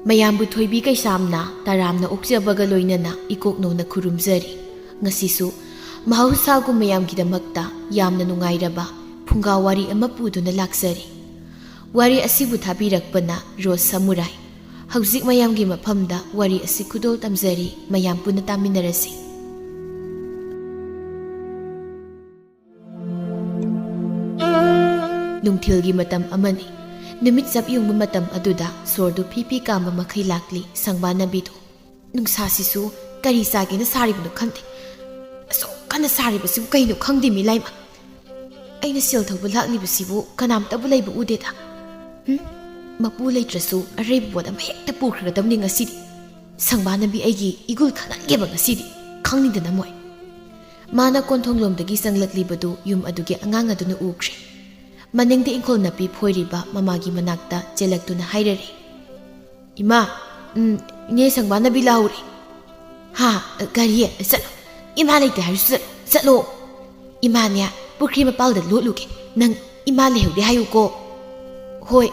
ꯃꯌꯥꯝꯕꯨ ꯊꯣꯏꯕꯤ ꯀꯩꯁꯥꯝꯅ ꯇꯔꯥꯝꯅ ꯑꯣꯛꯆꯕꯒ ꯂꯣꯏꯅꯅ ꯏꯀꯣꯛꯅꯧꯅ ꯈꯨꯔꯨꯝꯖꯔꯤ ꯉꯁꯤꯁꯨ ꯃꯍꯧꯁꯥꯒꯨꯝ ꯃꯌꯥꯝꯒꯤꯗꯃꯛꯇ ꯌꯥꯝꯅ ꯅꯨꯡꯉꯥꯏꯔꯕ ꯐꯨꯡꯒꯥ ꯋꯥꯔꯤ ꯑꯃ ꯄꯨꯗꯨꯅ ꯂꯥꯛꯆꯔꯤ ꯋꯥꯔꯤ ꯑꯁꯤꯕꯨ ꯊꯥꯕꯤꯔꯛꯄꯅ ꯔꯣꯁ ꯁꯃꯨꯔꯥꯏ ꯍꯧꯖꯤꯛ ꯃꯌꯥꯝꯒꯤ ꯃꯐꯝꯗ ꯋꯥꯔꯤ ꯑꯁꯤ ꯈꯨꯗꯣꯜ ꯇꯝꯖꯔꯤ ꯃꯌꯥꯝ ꯄꯨꯟꯅ ꯇꯥꯃꯤꯟꯅꯔꯁꯤ ꯅꯨꯡꯊꯤꯜꯒꯤ ꯃꯇꯝ ꯑꯃꯅꯤ ꯅꯨꯃꯤꯠ ꯆꯞ ꯌꯨꯡꯕ ꯃꯇꯝ ꯑꯗꯨꯗ ꯁꯣꯔꯗꯨ ꯐꯤ ꯀꯥꯝꯕ ꯃꯈꯩ ꯂꯥꯛꯂꯤ ꯁꯪꯕꯥꯅꯕꯤꯗꯨ ꯅꯨꯡꯁꯥꯁꯤꯁꯨ ꯀꯔꯤ ꯆꯥꯒꯦꯅ ꯁꯥꯔꯤꯕꯅꯣ ꯈꯪꯗꯦ ꯑꯁꯨꯛ ꯀꯟꯅ ꯁꯥꯔꯤꯕꯁꯤꯕꯨ ꯀꯩꯅꯣ ꯈꯪꯗꯦ ꯃꯤ ꯂꯥꯏꯃ ꯑꯩꯅ ꯁꯦꯜ ꯊꯧꯕ ꯂꯥꯛꯂꯤꯕꯁꯤꯕꯨ ꯀꯅꯥꯝꯇꯕꯨ ꯂꯩꯕ ꯎꯗꯦꯗ ꯃꯄꯨ ꯂꯩꯇ꯭ꯔꯁꯨ ꯑꯔꯩꯕ ꯄꯣꯠ ꯑꯃ ꯍꯦꯛꯇ ꯄꯨꯈ꯭ꯔꯒꯗꯕꯅꯤ ꯉꯁꯤꯗꯤ ꯁꯪꯕꯥꯅꯕꯤ ꯑꯩꯒꯤ ꯏꯒꯨꯜ ꯈꯪꯍꯟꯒꯦꯕ ꯉꯁꯤꯗꯤ ꯈꯪꯅꯤꯡꯗꯅ ꯃꯣꯏ ꯃꯥꯅ ꯀꯣꯟꯊꯣꯡꯂꯣꯝꯗꯒꯤ ꯆꯪꯂꯛꯂꯤꯕꯗꯨ ꯌꯨꯝ ꯑꯗꯨꯒꯤ ꯑꯉꯥꯡ ꯑꯗꯨꯅ ꯎꯈ꯭ꯔꯦ ꯃꯅꯤꯡꯗ ꯏꯪꯈꯣꯜ ꯅꯥꯄꯤ ꯐꯣꯏꯔꯤꯕ ꯃꯃꯥꯒꯤ ꯃꯅꯥꯛꯇ ꯆꯦꯜꯂꯛꯇꯨꯅ ꯍꯥꯏꯔꯔꯤ ꯏꯃꯥ ꯏꯅꯦ ꯁꯪꯕꯥꯅꯕꯤ ꯂꯥꯛꯍꯧꯔꯤ ꯍꯥ ꯒꯥꯔꯤ ꯆꯠꯂꯣ ꯏꯃꯥ ꯂꯩꯇꯦ ꯍꯥꯏꯔꯁꯨ ꯆꯠꯂꯣ ꯏꯃꯥꯅꯦ ꯄꯨꯈ꯭ꯔꯤ ꯃꯄꯥꯜꯗ ꯂꯣꯠꯂꯨꯒꯦ ꯅꯪ ꯏꯃꯥ ꯂꯩꯍꯧꯗꯦ ꯍꯥꯏꯌꯨꯀꯣ ꯍꯣꯏ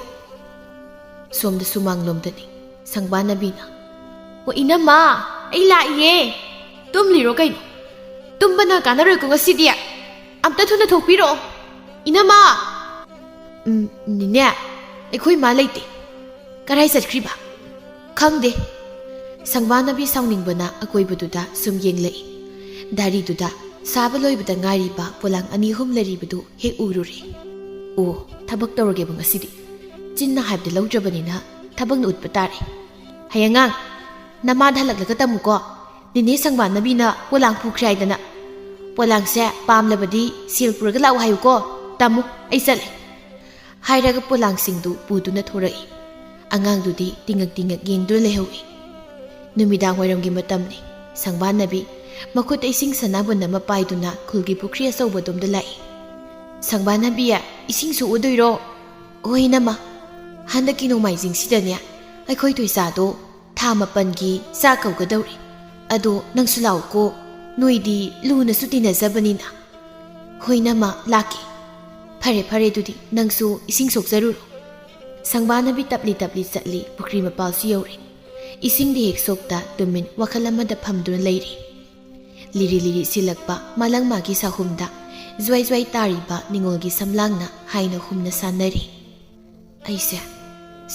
ꯁꯣꯝꯗ ꯁꯨꯃꯥꯡꯂꯣꯝꯗꯅꯤ ꯁꯪꯕꯥꯅꯕꯤꯅ ꯍꯣ ꯏꯅꯝꯃ ꯑꯩ ꯂꯥꯛꯏꯌꯦ ꯇꯨꯝꯂꯤꯔꯣ ꯀꯩꯅꯣ ꯇꯨꯝꯕꯅ ꯀꯥꯟꯅꯔꯣꯏꯀꯣ ꯉꯁꯤꯗꯤ ꯑꯝꯇ ꯊꯨꯅ ꯊꯣꯛꯄꯤꯔꯛꯑꯣ ꯏꯅꯝꯃ ꯅꯤꯅꯦ ꯑꯩꯈꯣꯏ ꯃꯥ ꯂꯩꯇꯦ ꯀꯔꯥꯏ ꯆꯠꯈ꯭ꯔꯤꯕ ꯈꯪꯗꯦ ꯁꯪꯕꯥꯅꯕꯤ ꯁꯥꯎꯅꯤꯡꯕꯅ ꯑꯀꯣꯏꯕꯗꯨꯗ ꯁꯨꯝ ꯌꯦꯡꯂꯛꯏ ꯗꯥꯔꯤꯗꯨꯗ ꯁꯥꯕ ꯂꯣꯏꯕꯗ ꯉꯥꯏꯔꯤꯕ ꯄꯣꯂꯥꯡ 2-3 ꯂꯩꯔꯤꯕꯗꯨ ꯍꯦꯛ ꯎꯔꯨꯔꯦ ꯑꯣ ꯊꯕꯛ ꯇꯧꯔꯒꯦꯕ ꯉꯁꯤꯗꯤ ꯆꯤꯟꯅ ꯍꯥꯏꯕꯗ ꯂꯧꯗ꯭ꯔꯕꯅꯤꯅ ꯊꯕꯛꯅ ꯎꯠꯄ ꯇꯥꯔꯦ ꯍꯌꯦꯡꯉꯥꯡ ꯅꯃꯥꯗ ꯍꯜꯂꯛꯂꯒ ꯇꯝꯃꯨꯀꯣ ꯅꯤꯅꯦ ꯁꯪꯕꯥꯅꯕꯤꯅ ꯄꯣꯂꯥꯡ ꯄꯨꯈ꯭ꯔꯦ ꯍꯥꯏꯗꯅ ꯄꯣꯂꯥꯡꯁꯦ ꯄꯥꯝꯂꯕꯗꯤ ꯁꯦꯜ ꯄꯨꯔꯒ ꯂꯥꯛꯎ ꯍꯥꯏꯌꯨꯀꯣ ꯇꯝꯃꯨ ꯑꯩ ꯆꯠꯂꯦ ꯍꯥꯏꯔꯒ ꯄꯣꯂꯥꯡꯁꯤꯡꯗꯨ ꯄꯨꯗꯨꯅ ꯊꯣꯔꯛꯏ ꯑꯉꯥꯡꯗꯨꯗꯤ ꯇꯤꯡꯉꯛ ꯌꯦꯡꯗꯨꯅ ꯂꯩꯍꯧꯏ ꯅꯨꯃꯤꯗꯥꯡ ꯋꯥꯏꯔꯝꯒꯤ ꯃꯇꯝꯅꯤ ꯁꯪꯕꯥꯅꯕꯤ ꯃꯈꯨꯠꯇ ꯏꯁꯤꯡ ꯁꯅꯥꯕꯨꯟ ꯑꯃ ꯄꯥꯏꯗꯨꯅ ꯈꯨꯜꯒꯤ ꯄꯨꯈ꯭ꯔꯤ ꯑꯆꯧꯕꯗꯣꯝꯗ ꯂꯥꯛꯏ ꯁꯪꯕꯥꯅꯕꯤ ꯏꯁꯤꯡ ꯁꯣꯛꯎꯗꯣꯏꯔꯣ ꯍꯣꯏ ꯏꯅꯝꯃ ꯍꯟꯗꯛꯀꯤ ꯅꯣꯡꯃꯥꯏꯖꯤꯡꯁꯤꯗꯅꯦ ꯑꯩꯈꯣꯏ ꯊꯣꯏꯆꯥꯗꯣ ꯊꯥ 9ꯒꯤ ꯆꯥꯛ ꯀꯧꯒꯗꯧꯔꯤ ꯑꯗꯣ ꯅꯪꯁꯨ ꯂꯥꯛꯎꯀꯣ ꯅꯣꯏꯗꯤ ꯂꯨꯅꯁꯨ ꯇꯤꯟꯅꯖꯕꯅꯤꯅ ꯍꯣꯏ ꯏꯅꯝꯃ ꯂꯥꯛꯀꯦ ꯐꯔꯦ ꯑꯗꯨꯗꯤ ꯅꯪꯁꯨ ꯏꯁꯤꯡ ꯁꯣꯛꯆꯔꯨꯔꯣ ꯁꯪꯕꯥꯅꯕꯤ ꯇꯞꯂꯤ ꯆꯠꯂꯤ ꯄꯨꯈ꯭ꯔꯤ ꯃꯄꯥꯜꯁꯨ ꯌꯧꯔꯦ ꯏꯁꯤꯡꯗꯤ ꯍꯦꯛ ꯁꯣꯛꯇ ꯇꯨꯃꯤꯟ ꯋꯥꯈꯜ ꯑꯃꯗ ꯐꯝꯗꯨꯅ ꯂꯩꯔꯤ ꯂꯤꯔꯤ ꯁꯤꯜꯂꯛꯄ ꯃꯥꯂꯪꯃꯥꯒꯤ ꯁꯥꯍꯨꯝꯗ ꯖ꯭ꯋꯥꯏ ꯇꯥꯔꯤꯕ ꯅꯤꯡꯉꯣꯜꯒꯤ ꯁꯝꯂꯥꯡꯅ ꯍꯥꯏꯅ ꯍꯨꯝꯅ ꯁꯥꯟꯅꯔꯤ ꯑꯩꯁꯦ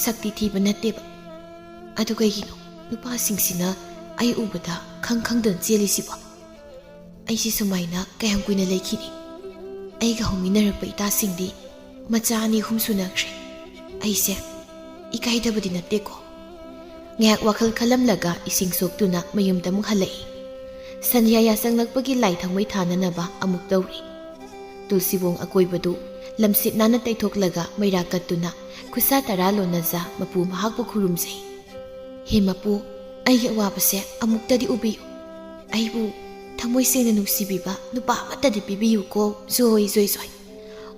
ꯁꯛꯇꯤ ꯊꯤꯕ ꯅꯠꯇꯦꯕ ꯑꯗꯨ ꯀꯩꯒꯤꯅꯣ ꯅꯨꯄꯥꯁꯤꯡꯁꯤꯅ ꯑꯩ ꯎꯕꯗ ꯈꯪꯗꯅ ꯆꯦꯜꯂꯤꯁꯤꯕꯣ ꯑꯩꯁꯤ ꯁꯨꯃꯥꯏꯅ ꯀꯌꯥꯝ ꯀꯨꯏꯅ ꯂꯩꯈꯤꯅꯤ ꯑꯩꯒ ꯍꯧꯃꯤꯟꯅꯔꯛꯄ ꯏꯇꯥꯁꯤꯡꯗꯤ ꯃꯆꯥ 2-3 ꯁꯨꯅꯈ꯭ꯔꯦ ꯑꯩꯁꯦ ꯏꯀꯥꯏꯗꯕꯗꯤ ꯅꯠꯇꯦꯀꯣ ꯉꯥꯏꯍꯥꯛ ꯋꯥꯈꯜ ꯈꯜꯂꯝꯂꯒ ꯏꯁꯤꯡ ꯁꯣꯛꯇꯨꯅ ꯃꯌꯨꯝꯗ ꯑꯃꯨꯛ ꯍꯜꯂꯛꯏ ꯁꯟꯙ꯭ꯌꯥ ꯌꯥꯆꯪꯂꯛꯄꯒꯤ ꯂꯥꯏ ꯊꯥꯎꯃꯩ ꯊꯥꯅꯅꯕ ꯑꯃꯨꯛ ꯇꯧꯔꯤ ꯇꯨꯜꯁꯤꯕꯣꯡ ꯑꯀꯣꯏꯕꯗꯨ ꯂꯝꯁꯤꯠ ꯅꯥꯟꯅ ꯇꯩꯊꯣꯛꯂꯒ ꯃꯩꯔꯥ ꯀꯠꯇꯨꯅ ꯈꯨꯠꯁꯥ ꯇꯔꯥ ꯂꯣꯟꯅꯖ ꯃꯄꯨ ꯃꯍꯥꯛꯄꯨ ꯈꯨꯔꯨꯝꯖꯩ ꯍꯦ ꯃꯄꯨ ꯑꯩꯒꯤ ꯑꯋꯥꯕꯁꯦ ꯑꯃꯨꯛꯇꯗꯤ ꯎꯕꯤꯌꯨ ꯑꯩꯕꯨ ꯊꯃꯣꯏ ꯁꯦꯡꯅ ꯅꯨꯡꯁꯤꯕꯤꯕ ꯅꯨꯄꯥ ꯑꯃꯠꯇꯗꯤ ꯄꯤꯕꯤꯌꯨꯀꯣ ꯖꯣꯏ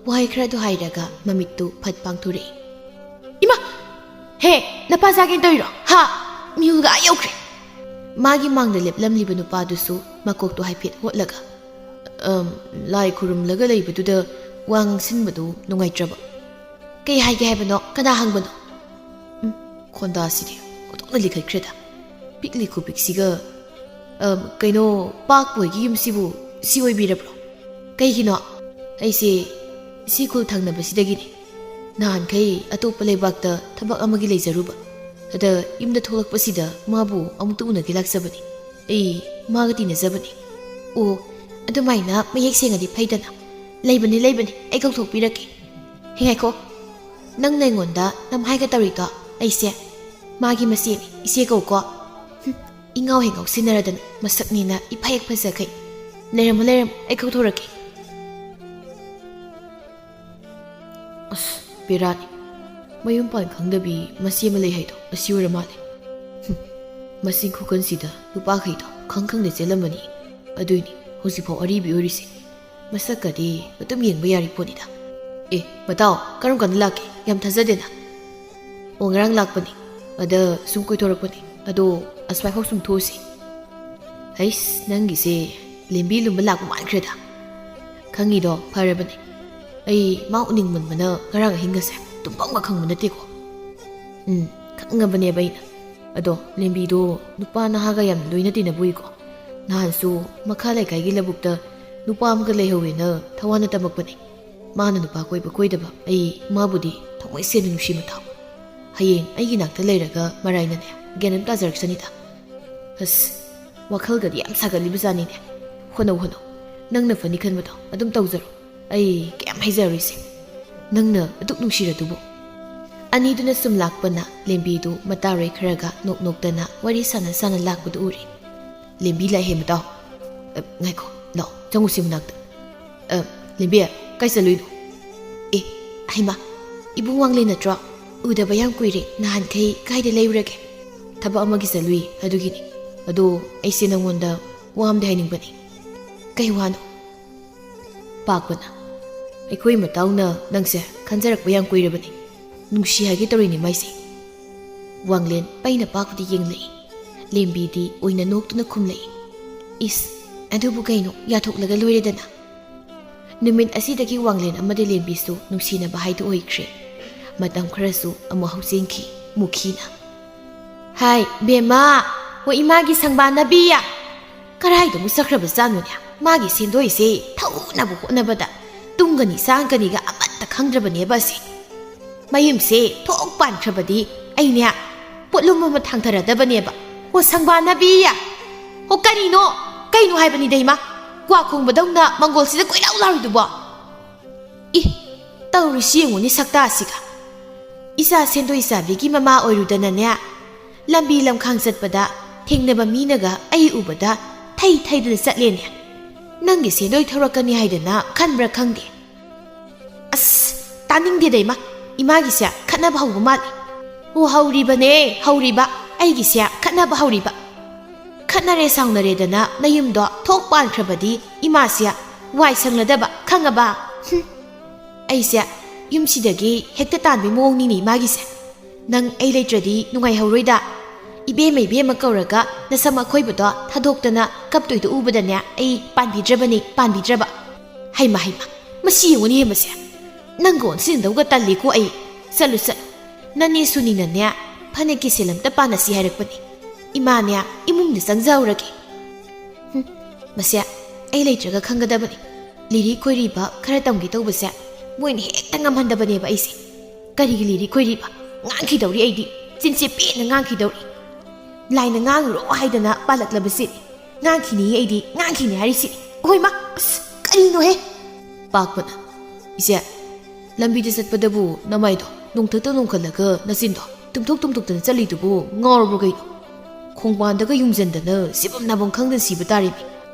ꯋꯥꯍꯩ ꯈꯔꯗꯨ ꯍꯥꯏꯔꯒ ꯃꯃꯤꯠꯇꯨ ꯐꯠ ꯄꯥꯡꯊꯣꯔꯛꯏ ꯏꯃꯥ ꯍꯦ ꯅꯄꯥ ꯆꯥꯒꯦꯅ ꯇꯧꯔꯤꯔꯣ ꯍꯥ ꯃꯤꯍꯨꯜꯒ ꯌꯧꯈ꯭ꯔꯦ ꯃꯥꯒꯤ ꯃꯥꯡꯗ ꯂꯦꯞꯂꯝꯂꯤꯕ ꯅꯨꯄꯥꯗꯨꯁꯨ ꯃꯀꯣꯛꯇꯣ ꯍꯥꯏꯐꯦꯠ ꯍꯣꯠꯂꯒ ꯂꯥꯏ ꯈꯨꯔꯨꯝꯂꯒ ꯂꯩꯕꯗꯨꯗ ꯋꯥ ꯉꯥꯡꯁꯤꯟꯕꯗꯨ ꯅꯨꯡꯉꯥꯏꯇ꯭ꯔꯕ ꯀꯩ ꯍꯥꯏꯒꯦ ꯍꯥꯏꯕꯅꯣ ꯀꯅꯥ ꯍꯪꯕꯅꯣ ꯈꯣꯟꯗꯥꯁꯤꯗꯤ ꯑꯣꯟꯊꯣꯛꯅ ꯂꯤꯈꯠꯈ꯭ꯔꯦꯗ ꯄꯤꯛꯂꯤ ꯈꯨꯄꯤꯛꯁꯤꯒ ꯀꯩꯅꯣ ꯄꯥꯛꯄꯣꯏꯒꯤ ꯌꯨꯝꯁꯤꯕꯨ ꯁꯤ ꯑꯣꯏꯕꯤꯔꯕ꯭ꯔꯣ ꯀꯩꯒꯤꯅꯣ ꯑꯩꯁꯦ ꯁꯤ ꯈꯨꯜ ꯊꯪꯅꯕꯁꯤꯗꯒꯤꯅꯤ ꯅꯍꯥꯟꯈꯩ ꯑꯇꯣꯞꯄ ꯂꯩꯕꯥꯛꯇ ꯊꯕꯛ ꯑꯃꯒꯤ ꯂꯩꯖꯔꯨꯕ ꯑꯗ ꯌꯨꯝꯗ ꯊꯣꯛꯂꯛꯄꯁꯤꯗ ꯃꯥꯕꯨ ꯑꯃꯨꯛꯇ ꯎꯅꯒꯦ ꯂꯥꯛꯆꯕꯅꯤ ꯑꯩ ꯃꯥꯒ ꯇꯤꯟꯅꯖꯕꯅꯤ ꯑꯣ ꯑꯗꯨꯃꯥꯏꯅ ꯃꯌꯦꯛ ꯁꯦꯡꯉꯗꯤ ꯐꯩꯗꯅ ꯂꯩꯕꯅꯤ ꯑꯩ ꯀꯧꯊꯣꯛꯄꯤꯔꯛꯀꯦ ꯉꯥꯏꯈꯣ ꯅꯪꯅ ꯑꯩꯉꯣꯟꯗ ꯅꯝꯍꯥꯏꯒ ꯇꯧꯔꯤꯗꯣ ꯑꯩꯁꯦ ꯃꯥꯒꯤ ꯃꯆꯦꯅꯤ ꯏꯆꯦ ꯀꯧꯀꯣ ꯏꯉꯥꯎ ꯍꯦꯛ ꯉꯥꯎꯁꯤꯟꯅꯔꯗꯅ ꯃꯁꯛꯅꯤꯅ ꯏꯐ ꯍꯦꯛ ꯐꯖꯈꯩ ꯂꯩꯔꯝꯃꯣ ꯑꯩ ꯀꯧꯊꯣꯔꯛꯀꯦ ꯑꯁ ꯕꯦꯔꯥꯅꯤ ꯃꯌꯨꯝ ꯄꯥꯟ ꯈꯪꯗꯕꯤ ꯃꯆꯦ ꯑꯃ ꯂꯩ ꯍꯥꯏꯗꯣ ꯑꯁꯤ ꯑꯣꯏꯔ ꯃꯥꯜꯂꯦ ꯃꯁꯤꯡ ꯈꯨꯀꯟꯁꯤꯗ ꯅꯨꯄꯥꯈꯩꯗꯣ ꯈꯪꯅ ꯆꯦꯜꯂꯝꯃꯅꯤ ꯑꯗꯨꯏꯅꯤ ꯍꯧꯖꯤꯛꯐꯥꯎ ꯑꯔꯤꯕꯤ ꯑꯣꯏꯔꯤꯁꯦ ꯃꯁꯛꯀꯗꯤ ꯑꯗꯨꯝ ꯌꯦꯡꯕ ꯌꯥꯔꯤ ꯄꯣꯠꯅꯤꯗ ꯃꯇꯥꯎ ꯀꯔꯝ ꯀꯥꯟꯗ ꯂꯥꯛꯀꯦ ꯌꯥꯝ ꯊꯥꯖꯗꯦꯅ ꯑꯣ ꯉꯔꯥꯡ ꯂꯥꯛꯄꯅꯤ ꯑꯗ ꯁꯨꯝ ꯀꯣꯏꯊꯣꯔꯛꯄꯅꯤ ꯑꯗꯣ ꯑꯁ꯭ꯋꯥꯏꯐꯥꯎ ꯁꯨꯝ ꯊꯣꯛꯎꯁꯤ ꯍꯩꯁ ꯅꯪꯒꯤꯁꯦ ꯂꯦꯝꯕꯤ ꯂꯨꯝꯕ ꯂꯥꯛꯄ ꯃꯥꯟꯈ꯭ꯔꯦꯗ ꯈꯪꯉꯤꯗꯣ ꯐꯔꯕꯅꯤ ꯑꯩ ꯃꯥ ꯎꯅꯤꯡꯃꯟꯕꯅ ꯉꯔꯥꯡ ꯑꯍꯤꯡꯒꯁꯦ ꯇꯨꯝꯐꯝꯒ ꯈꯪꯕ ꯅꯠꯇꯦꯀꯣ ꯈꯪꯉꯕꯅꯦꯕ ꯑꯩꯅ ꯑꯗꯣ ꯂꯦꯝꯕꯤꯗꯣ ꯅꯨꯄꯥ ꯅꯍꯥꯒ ꯌꯥꯝ ꯂꯣꯏꯅ ꯇꯤꯟꯅꯕꯨꯏꯀꯣ ꯅꯍꯥꯟꯁꯨ ꯃꯈꯥ ꯂꯩꯀꯥꯏꯒꯤ ꯂꯧꯕꯨꯛꯇ ꯅꯨꯄꯥ ꯑꯃꯒ ꯂꯩꯍꯧꯋꯦꯅ ꯊꯋꯥꯅ ꯇꯝꯃꯛꯄꯅꯤ ꯃꯥꯅ ꯅꯨꯄꯥ ꯀꯣꯏꯕ ꯀꯣꯏꯗꯕ ꯑꯩ ꯃꯥꯕꯨꯗꯤ ꯊꯃꯣꯏ ꯁꯦꯡꯅ ꯅꯨꯡꯁꯤ ꯃꯊꯥꯎ ꯍꯌꯦꯡ ꯑꯩꯒꯤ ꯅꯥꯛꯇ ꯂꯩꯔꯒ ꯃꯔꯥꯏꯅꯅꯦ ꯒ꯭ꯌꯥꯟ ꯑꯃ ꯇꯥꯖꯔꯛꯁꯅꯤꯗ ꯑꯁ ꯋꯥꯈꯜꯒꯗꯤ ꯌꯥꯝ ꯁꯥꯒꯠꯂꯤꯕꯖꯥꯠꯅꯤꯅꯦ ꯍꯣꯠꯅꯧ ꯅꯪꯅ ꯐꯅꯤ ꯈꯟꯕꯗꯣ ꯑꯗꯨꯝ ꯇꯧꯖꯔꯣ ꯑꯩ ꯀꯌꯥꯝ ꯍꯩꯖꯔꯨꯏꯁꯦ ꯅꯪꯅ ꯑꯗꯨꯛ ꯅꯨꯡꯁꯤꯔꯗꯨꯕꯨ ꯑꯅꯤꯗꯨꯅ ꯁꯨꯝ ꯂꯥꯛꯄꯅ ꯂꯦꯝꯕꯤꯗꯨ ꯃꯇꯥꯔꯣꯏ ꯈꯔꯒ ꯅꯣꯛ ꯅꯣꯛꯇꯅ ꯋꯥꯔꯤ ꯁꯥꯟꯅ ꯂꯥꯛꯄꯗꯨ ꯎꯔꯤ ꯂꯦꯝꯕꯤ ꯂꯥꯛꯑꯦ ꯃꯇꯥꯎ ꯉꯥꯏꯈꯣ ꯂꯥꯛꯑꯣ ꯆꯪꯉꯨꯁꯤ ꯃꯅꯥꯛꯇ ꯂꯦꯝꯕꯤ ꯀꯥꯏ ꯆꯠꯂꯨꯏꯅꯣ ꯑꯦ ꯍꯩꯃꯥ ꯏꯕꯨꯡ ꯋꯥꯡꯂꯦꯟ ꯅꯠꯇ꯭ꯔꯣ ꯎꯗꯕ ꯌꯥꯝ ꯀꯨꯏꯔꯦ ꯅꯍꯥꯟꯈꯩ ꯀꯥꯏꯗ ꯂꯩꯔꯨꯔꯒꯦ ꯊꯕꯛ ꯑꯃꯒꯤ ꯆꯠꯂꯨꯏ ꯑꯗꯨꯒꯤꯅꯤ ꯑꯗꯣ ꯑꯩꯁꯦ ꯅꯪꯉꯣꯟꯗ ꯋꯥ ꯑꯃꯗꯤ ꯍꯥꯏꯅꯤꯡꯕꯅꯤ ꯀꯩ ꯋꯥꯅꯣ ꯄꯥꯛꯄꯅ ꯑꯩꯈꯣꯏ ꯃꯇꯥꯎꯅ ꯅꯪꯁꯦ ꯈꯟꯖꯔꯛꯄ ꯌꯥꯝ ꯀꯨꯏꯔꯕꯅꯤ ꯅꯨꯡꯁꯤ ꯍꯥꯏꯒꯦ ꯇꯧꯔꯤꯅꯤ ꯃꯥꯏꯁꯦ ꯋꯥꯡꯂꯦꯟ ꯄꯩꯅ ꯄꯥꯛꯄꯗꯤ ꯌꯦꯡꯂꯛꯏ ꯂꯦꯝꯕꯤꯗꯤ ꯑꯣꯏꯅ ꯅꯣꯛꯇꯨꯅ ꯈꯨꯝꯂꯛꯏ ꯏꯁ ꯑꯗꯨꯕꯨ ꯀꯩꯅꯣ ꯌꯥꯊꯣꯛꯂꯒ ꯂꯣꯏꯔꯦꯗꯅ ꯅꯨꯃꯤꯠ ꯑꯁꯤꯗꯒꯤ ꯋꯥꯡꯂꯦꯟ ꯑꯃꯗꯤ ꯂꯦꯝꯕꯤꯁꯨ ꯅꯨꯡꯁꯤꯅꯕ ꯍꯥꯏꯗꯨ ꯑꯣꯏꯈ꯭ꯔꯦ ꯃꯇꯝ ꯈꯔꯁꯨ ꯑꯃꯨꯛ ꯍꯧꯆꯦꯟꯈꯤ ꯃꯨꯈꯤꯅ ꯍꯥꯏ ꯕꯦꯝꯃ ꯍꯣꯏ ꯏꯃꯥꯒꯤ ꯁꯪꯕꯥꯅꯕꯤꯌꯥ ꯀꯔꯥꯏꯗ ꯑꯃꯨꯛ ꯆꯠꯈ꯭ꯔꯕꯖꯥꯠꯅꯣꯅꯦ ꯃꯥꯒꯤ ꯁꯦꯟꯗꯣꯏꯁꯦ ꯊꯧꯅꯕ ꯍꯣꯠꯅꯕꯗ ꯇꯨꯡꯒꯅꯤ ꯁꯥꯡꯒꯅꯤꯒ ꯑꯃꯠꯇ ꯈꯪꯗ꯭ꯔꯕꯅꯦꯕ ꯑꯁꯤ ꯃꯌꯨꯝꯁꯦ ꯊꯣꯛ ꯄꯥꯟꯈ꯭ꯔꯕꯗꯤ ꯑꯩꯅꯦ ꯄꯣꯠꯂꯨꯝ ꯑꯃ ꯊꯥꯡꯊꯔꯗꯕꯅꯦꯕ ꯍꯣ ꯁꯪꯕꯥꯅꯕꯤꯌꯥ ꯍꯣ ꯀꯩꯅꯣ ꯍꯥꯏꯕꯅꯤꯗ ꯏꯃꯥ ꯀ꯭ꯋꯥ ꯈꯣꯡꯕꯗꯧꯅ ꯃꯪꯒꯣꯜꯁꯤꯗ ꯀꯣꯏꯂꯥꯎ ꯂꯥꯎꯔꯤꯗꯨꯕꯣ ꯏ ꯇꯧꯔꯤꯁꯤ ꯌꯦꯡꯉꯨꯅꯤ ꯁꯛꯇꯥꯁꯤꯒ ꯏꯆꯥ ꯁꯦꯟꯗꯣꯏ ꯆꯥꯕꯤꯒꯤ ꯃꯃꯥ ꯑꯣꯏꯔꯨꯗꯅꯅꯦ ꯂꯝꯕꯤ ꯂꯝꯈꯥꯡ ꯆꯠꯄꯗ ꯊꯦꯡꯅꯕ ꯃꯤꯅꯒ ꯑꯩ ꯎꯕꯗ ꯊꯩꯗꯅ ꯆꯠꯂꯦꯅꯦ ꯅꯪꯒꯤ ꯁꯦꯟꯗꯣꯏ ꯊꯧꯔꯛꯀꯅꯤ ꯍꯥꯏꯗꯅ ꯈꯟꯕ꯭ꯔꯥ ꯈꯪꯗꯦ ꯑꯁ ꯇꯥꯅꯤꯡꯗꯦꯗ ꯏꯃꯥꯒꯤꯁꯦ ꯈꯠꯅꯕ ꯍꯧꯕ ꯃꯥꯜꯂꯤ ꯍꯣ ꯍꯧꯔꯤꯕ ꯑꯩꯒꯤꯁꯦ ꯈꯠꯅꯕ ꯍꯧꯔꯤꯕ ꯈꯠꯅꯔꯦ ꯁꯥꯎꯅꯔꯦꯗꯅ ꯅꯌꯨꯝꯗꯣ ꯊꯣꯛ ꯄꯥꯟꯈ꯭ꯔꯕꯗꯤ ꯏꯃꯥꯁꯦ ꯋꯥꯏ ꯁꯪꯂꯗꯕ ꯈꯪꯉꯕ ꯑꯩꯁꯦ ꯌꯨꯝꯁꯤꯗꯒꯤ ꯍꯦꯛꯇ ꯇꯥꯟꯕꯩ ꯃꯑꯣꯡꯅꯤꯅꯦ ꯏꯃꯥꯒꯤꯁꯦ ꯅꯪ ꯑꯩ ꯂꯩꯇ꯭ꯔꯗꯤ ꯅꯨꯡꯉꯥꯏꯍꯧꯔꯣꯏꯗ ꯏꯕꯦꯝꯃ ꯀꯧꯔꯒ ꯅꯁꯝ ꯑꯈꯣꯏꯕꯗꯣ ꯊꯥꯗꯣꯛꯇꯅ ꯀꯞꯇꯣꯏꯗꯣ ꯎꯕꯗꯅꯦ ꯑꯩ ꯄꯥꯟꯕꯤꯗ꯭ꯔꯕ ꯍꯩꯃ ꯃꯁꯤ ꯌꯦꯡꯉꯨꯅꯦ ꯃꯁꯦ ꯅꯪꯒ ꯑꯣꯟꯁꯤꯟꯗꯧꯒ ꯇꯜꯂꯤꯀꯣ ꯑꯩ ꯆꯠꯂꯨ ꯅꯅꯦ ꯁꯨꯅꯤꯅꯅꯦ ꯐꯅꯦꯛꯀꯤ ꯁꯦꯜ ꯑꯝꯇ ꯄꯥꯟꯅꯁꯤ ꯍꯥꯏꯔꯛꯄꯅꯤ ꯏꯃꯥꯅꯦ ꯏꯃꯨꯡꯗ ꯆꯪꯖꯍꯧꯔꯒꯦ ꯃꯁꯦ ꯑꯩ ꯂꯩꯇ꯭ꯔꯒ ꯈꯪꯒꯗꯕꯅꯤ ꯂꯤꯔꯤ ꯈꯣꯏꯔꯤꯕ ꯈꯔ ꯇꯝꯒꯦ ꯇꯧꯕꯁꯦ ꯃꯣꯏꯅ ꯍꯦꯛꯇ ꯉꯝꯍꯟꯗꯕꯅꯦꯕ ꯑꯩꯁꯦ ꯀꯔꯤꯒꯤ ꯂꯤꯔꯤ ꯈꯣꯏꯔꯤꯕ ꯉꯥꯡꯈꯤꯗꯧꯔꯤ ꯑꯩꯗꯤ ꯆꯤꯟꯁꯦ ꯄꯦꯟꯅ ꯉꯥꯡꯈꯤꯗꯧꯔꯤ ꯂꯥꯏꯅ ꯉꯥꯡꯉꯨꯔꯣ ꯍꯥꯏꯗꯅ ꯄꯥꯜꯂꯛꯂꯕꯁꯤꯅꯤ ꯉꯥꯡꯈꯤꯅꯤ ꯑꯩꯗꯤ ꯉꯥꯡꯈꯤꯅꯤ ꯍꯥꯏꯔꯤꯁꯤꯅꯤ ꯍꯣꯏ ꯃꯥ ꯑꯁ ꯀꯔꯤꯅꯣꯍꯦ ꯄꯥꯛꯄꯅ ꯏꯆꯦ ꯂꯝꯕꯤꯗ ꯆꯠꯄꯗꯕꯨ ꯅꯃꯥꯏꯗꯣ ꯅꯣꯡꯊꯛꯇ ꯅꯣꯡꯈꯠꯂꯒ ꯅꯆꯤꯟꯗꯣ ꯇꯨꯝꯊꯣꯛꯇꯅ ꯆꯠꯂꯤꯗꯨꯕꯨ ꯉꯥꯎꯔꯕ꯭ꯔꯣ ꯀꯩꯅꯣ ꯈꯣꯡꯕꯥꯟꯗꯒ ꯌꯨꯡꯖꯟꯗꯅ ꯁꯤꯐꯝ ꯅꯥꯐꯝ ꯈꯪꯗꯅ ꯁꯤꯕ ꯇꯥꯔꯤꯃꯤ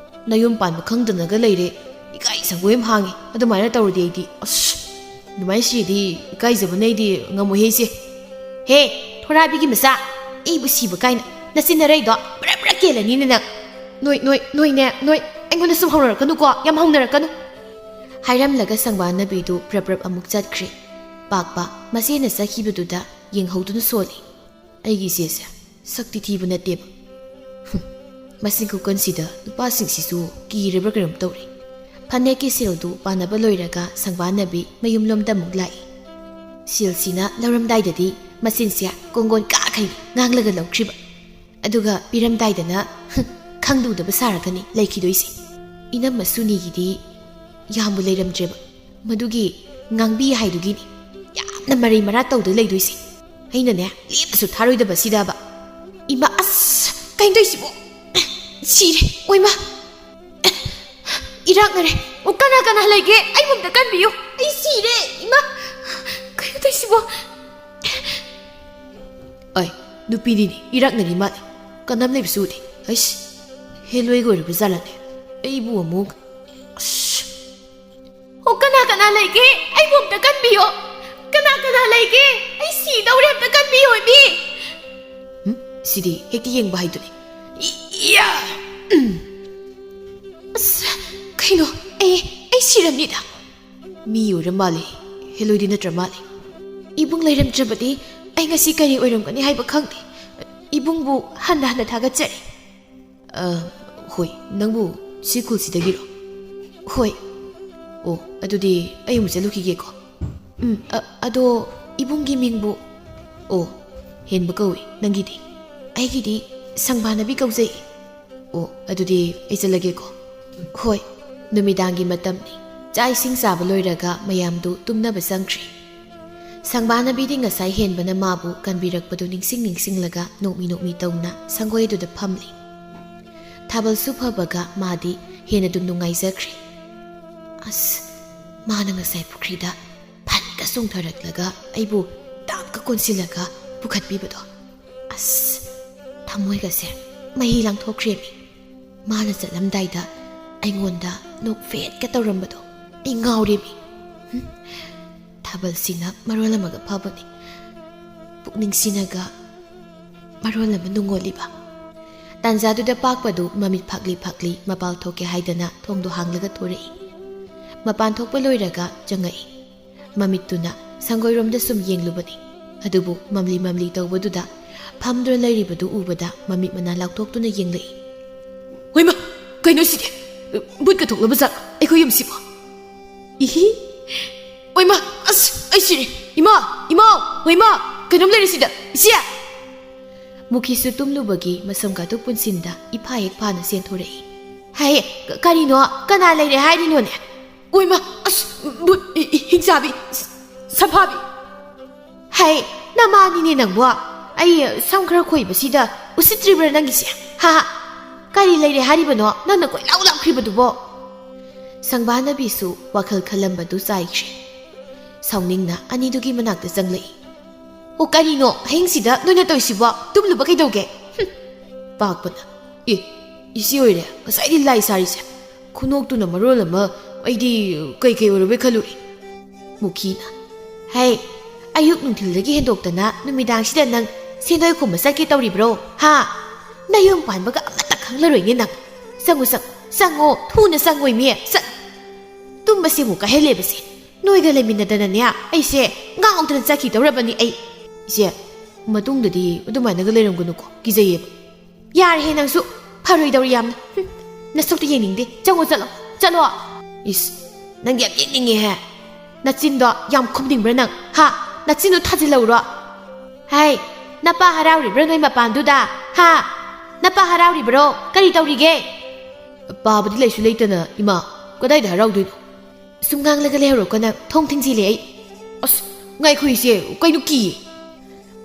ꯅꯌꯨꯝ ꯄꯥꯟꯕ ꯈꯪꯗꯅꯒ ꯂꯩꯔꯦ ꯏꯀꯥꯏ ꯁꯪꯒꯣꯏ ꯑꯃ ꯍꯥꯡꯉꯤ ꯑꯗꯨꯃꯥꯏꯅ ꯇꯧꯔꯗꯤ ꯑꯩꯗꯤ ꯑꯁ ꯑꯗꯨꯃꯥꯏꯅ ꯁꯤꯗꯤ ꯏꯀꯥꯏꯖꯕꯅ ꯑꯩꯗꯤ ꯉꯝꯃꯣꯏꯍꯦ ꯏꯆꯦ ꯍꯦ ꯊꯣꯔꯥꯕꯤꯒꯤ ꯃꯆꯥ ꯑꯩꯕꯨ ꯁꯤꯕ ꯀꯥꯏꯅ ꯅꯆꯤꯟꯅꯔꯩꯗꯣ ꯕ꯭ꯔꯥ ꯀꯦꯜꯂꯅꯤꯅꯦ ꯅꯪ ꯅꯣꯏꯅꯦ ꯑꯩꯉꯣꯟꯗ ꯁꯨꯝ ꯍꯧꯅꯔꯛꯀꯅꯨꯀꯣ ꯌꯥꯝ ꯍꯧꯅꯔꯛꯀꯅꯨ ꯍꯥꯏꯔꯝꯂꯒ ꯁꯪꯕꯥꯅꯕꯤꯗꯨ ꯕ꯭ꯔꯞ ꯑꯃꯨꯛ ꯆꯠꯈ꯭ꯔꯦ ꯄꯥꯛꯄ ꯃꯆꯦꯅ ꯆꯠꯈꯤꯕꯗꯨꯗ ꯌꯦꯡꯍꯧꯗꯨꯅ ꯁꯣꯜꯂꯤ ꯑꯩꯒꯤ ꯏꯆꯦꯁꯦ ꯁꯛꯇꯤ ꯊꯤꯕ ꯅꯠꯇꯦꯕ ꯃꯁꯤꯡ ꯈꯨꯀꯟꯁꯤꯗ ꯅꯨꯄꯥꯁꯤꯡꯁꯤꯁꯨ ꯀꯤꯔꯕ꯭ꯔꯥ ꯀꯩꯅꯣꯝ ꯇꯧꯔꯤ ꯐꯅꯦꯛꯀꯤ ꯁꯦꯜꯗꯨ ꯄꯥꯅꯕ ꯂꯣꯏꯔꯒ ꯁꯪꯕꯥꯅꯕꯤ ꯃꯌꯨꯝꯂꯣꯝꯗ ꯑꯃꯨꯛ ꯂꯥꯛꯏ ꯁꯦꯜꯁꯤꯅ ꯂꯧꯔꯝꯗꯥꯏꯗꯗꯤ ꯃꯆꯤꯟꯁꯦ ꯀꯣꯡꯒꯣꯟ ꯀꯥꯈꯩ ꯉꯥꯡꯂꯒ ꯂꯧꯈ꯭ꯔꯤꯕ ꯑꯗꯨꯒ ꯄꯤꯔꯝꯗꯥꯏꯗꯅ ꯈꯪꯗꯨꯗꯕ ꯁꯥꯔꯒꯅꯤ ꯂꯩꯈꯤꯗꯣꯏꯁꯦ ꯏꯅꯝꯃ ꯁꯨꯅꯤꯒꯤꯗꯤ ꯌꯥꯝꯕꯨ ꯂꯩꯔꯝꯗ꯭ꯔꯦꯕ ꯃꯗꯨꯒꯤ ꯉꯥꯡꯕꯤ ꯍꯥꯏꯗꯨꯒꯤꯅꯤ ꯌꯥꯝꯅ ꯃꯔꯩ ꯃꯔꯥ ꯇꯧꯗ ꯂꯩꯗꯣꯏꯁꯦ ꯑꯩꯅꯅꯦ ꯂꯦꯞꯄꯁꯨ ꯊꯥꯔꯣꯏꯗꯕ ꯁꯤꯗꯕ ꯏꯃꯥ ꯑꯁ ꯀꯩꯅꯣꯏꯁꯤꯕꯣ ꯁꯤꯔꯦ ꯑꯣꯏꯃ ꯏꯔꯥꯛꯅꯔꯦ ꯑꯣ ꯀꯅꯥ ꯂꯩꯒꯦ ꯑꯩꯕꯨ ꯑꯝꯇ ꯀꯟꯕꯤꯌꯨ ꯑꯩ ꯁꯤꯔꯦ ꯏꯃꯥ ꯀꯩꯅꯣ ꯇꯧꯏꯁꯤꯕꯣ ꯑꯩ ꯅꯨꯄꯤꯅꯤꯅꯦ ꯏꯔꯥꯛꯅꯔꯤ ꯃꯥꯜꯂꯦ ꯀꯅꯥꯝ ꯂꯩꯕꯁꯨ ꯎꯗꯦ ꯑꯩꯁ ꯍꯦꯂꯣꯏꯒ ꯑꯣꯏꯔꯕ ꯖꯥꯠꯂꯅꯦ ꯑꯩꯕꯨ ꯑꯃꯨꯛ ꯑꯁ ꯑꯣ ꯀꯅꯥ ꯂꯩꯒꯦ ꯑꯩꯕꯨ ꯑꯝꯇ ꯀꯟꯕꯤꯌꯣ ꯀꯅꯥ ꯂꯩꯒꯦ ꯑꯩ ꯁꯤꯗꯧꯔꯦ ꯑꯝꯇ ꯀꯟꯕꯤꯌꯣ ꯏꯕꯤ ꯁꯤꯗꯤ ꯍꯦꯛꯇ ꯌꯦꯡꯕ ꯍꯥꯏꯗꯨꯅꯤ ꯑꯁ ꯀꯩꯅꯣ ꯑꯩ ꯁꯤꯔꯝꯅꯤꯗ ꯃꯤ ꯑꯣꯏꯔ ꯃꯥꯜꯂꯦ ꯍꯦꯂꯣꯏꯗꯤ ꯅꯠꯇ꯭ꯔ ꯃꯥꯜꯂꯦ ꯏꯕꯨꯡ ꯂꯩꯔꯝꯗ꯭ꯔꯕꯗꯤ ꯑꯩ ꯉꯁꯤ ꯀꯔꯤ ꯑꯣꯏꯔꯝꯒꯅꯤ ꯍꯥꯏꯕ ꯈꯪꯗꯦ ꯏꯕꯨꯡꯕꯨ ꯍꯟꯅ ꯊꯥꯒꯠꯆꯔꯤ ꯍꯣꯏ ꯅꯪꯕꯨ ꯁꯤ ꯈꯨꯜꯁꯤꯗꯒꯤꯔꯣ ꯍꯣꯏ ꯑꯣ ꯑꯗꯨꯗꯤ ꯑꯩ ꯑꯃꯨꯛ ꯆꯠꯂꯨꯈꯤꯒꯦꯀꯣ ꯑꯗꯣ ꯏꯕꯨꯡꯒꯤ ꯃꯤꯡꯕꯨ ꯑꯣ ꯍꯦꯟꯕ ꯀꯧꯏ ꯅꯪꯒꯤꯗꯤ ꯑꯩꯒꯤꯗꯤ ꯁꯪꯕꯥꯅꯕꯤ ꯀꯧꯖꯩ ꯑꯣ ꯑꯗꯨꯗꯤ ꯑꯩ ꯆꯠꯂꯒꯦꯀꯣ ꯍꯣꯏ ꯅꯨꯃꯤꯗꯥꯡꯒꯤ ꯃꯇꯝꯅꯤ ꯆꯥꯛ ꯏꯁꯤꯡ ꯆꯥꯕ ꯂꯣꯏꯔꯒ ꯃꯌꯥꯝꯗꯨ ꯇꯨꯝꯅꯕ ꯆꯪꯈ꯭ꯔꯤ ꯁꯪꯕꯥꯅꯕꯤꯗꯤ ꯉꯁꯥꯏ ꯍꯦꯟꯕꯅ ꯃꯥꯕꯨ ꯀꯟꯕꯤꯔꯛꯄꯗꯨ ꯅꯤꯡꯁꯤꯡꯂꯒ ꯅꯣꯛꯃꯤ ꯇꯧꯅ ꯁꯪꯒꯣꯏ ꯑꯗꯨꯗ ꯐꯝꯂꯤ ꯊꯥꯕꯜꯁꯨ ꯐꯕꯒ ꯃꯥꯗꯤ ꯍꯦꯟꯅ ꯑꯗꯨꯝ ꯅꯨꯡꯉꯥꯏꯖꯈ꯭ꯔꯤ ꯑꯁ ꯃꯥꯅ ꯉꯁꯥꯏ ꯄꯨꯈ꯭ꯔꯤꯗ ꯐꯠꯇ ꯆꯣꯡꯊꯔꯛꯂꯒ ꯑꯩꯕꯨ ꯇꯥꯞꯀ ꯀꯣꯟꯁꯤꯜꯂꯒ ꯄꯨꯈꯠꯄꯤꯕꯗꯣ ꯑꯁ ꯊꯃꯣꯏꯒꯁꯦ ꯃꯍꯤ ꯂꯥꯡꯊꯣꯛꯈ꯭ꯔꯦꯃꯤ ꯃꯥꯅ ꯆꯠꯂꯝꯗꯥꯏꯗ ꯑꯩꯉꯣꯟꯗ ꯅꯣꯛꯐꯦꯠꯀ ꯇꯧꯔꯝꯕꯗꯣ ꯑꯩ ꯉꯥꯎꯔꯦꯃꯤ ꯊꯥꯕꯜꯁꯤꯅ ꯃꯔꯣꯜ ꯑꯃꯒ ꯐꯕꯅꯤ ꯄꯨꯛꯅꯤꯡꯁꯤꯅꯒ ꯃꯔꯣꯜ ꯑꯃ ꯅꯨꯡꯉꯣꯜꯂꯤꯕ ꯇꯥꯟꯖꯥꯗꯨꯗ ꯄꯥꯛꯄꯗꯨ ꯃꯃꯤꯠ ꯐꯥꯛꯂꯤ ꯃꯄꯥꯜ ꯊꯣꯛꯀꯦ ꯍꯥꯏꯗꯅ ꯊꯣꯡꯗꯣ ꯍꯥꯡꯂꯒ ꯊꯣꯔꯛꯏ ꯃꯄꯥꯟ ꯊꯣꯛꯄ ꯂꯣꯏꯔꯒ ꯆꯪꯉꯛꯏ ꯃꯃꯤꯠꯇꯨꯅ ꯁꯪꯒꯣꯏꯔꯣꯝꯗ ꯁꯨꯝ ꯌꯦꯡꯂꯨꯕꯅꯤ ꯑꯗꯨꯕꯨ ꯃꯝꯂꯤ ꯇꯧꯕꯗꯨꯗ ꯐꯝꯗꯨꯅ ꯂꯩꯔꯤꯕꯗꯨ ꯎꯕꯗ ꯃꯃꯤꯠ ꯃꯅꯥ ꯂꯥꯎꯊꯣꯛꯇꯨꯅ ꯌꯦꯡꯂꯛꯏ ꯍꯣꯏꯃ ꯀꯩꯅꯣ ꯁꯤꯗꯤ ꯕꯨꯠꯀ ꯊꯣꯛꯂꯕ ꯖꯥꯠ ꯑꯩꯈꯣꯏ ꯌꯨꯝꯁꯤꯕꯣ 이히 어이마 아스 아이씨 이마 어이마 그놈 내리시다 이씨야 무키수 tumlubagi masamgatu punsinda iphaek phana senthorei hai karino kana leire hairino ne oima as but hingsabi sapabi hai namani ne nangbo ai samkhra khoibasida usitribra nangisi ha kari leire haribano nangna koi lau khribadubo sangbana bisu wakhal khalambadu chaikre sauningna anidugi manakta changlei o karino hengsida noina toisibo tumluba kaidoge pakpana isi oire ngasai lai sari se khunok tu na marol ama aidi kai orobe khaluri mukhina hai ayuk nungthildagi hendoktana numidang sida nang sendoi khum sakki tawribro ha nayong panbaga amata khanglaroi ne nang sango thuna sangoi me sa tumbasi muka helebasi noiga leminadana ne aise ngaungtran sakki tawrabani ai ise matungdadi adumainaga leiramgunuko kizayeb yar he nangsu pharoi dawri yamna nasokta yeningde chango chalo is nang yam yeninge he nachindo yam khomdingbra nang ha nachindo thajilawro hai napa harauri bro noi mapanduda ha napa harauri bro kari tawrige babadi leisu leitana ima kadai da haraudino sumgang laga lehro kana thong thingji le ai as ngai khuise kainu ki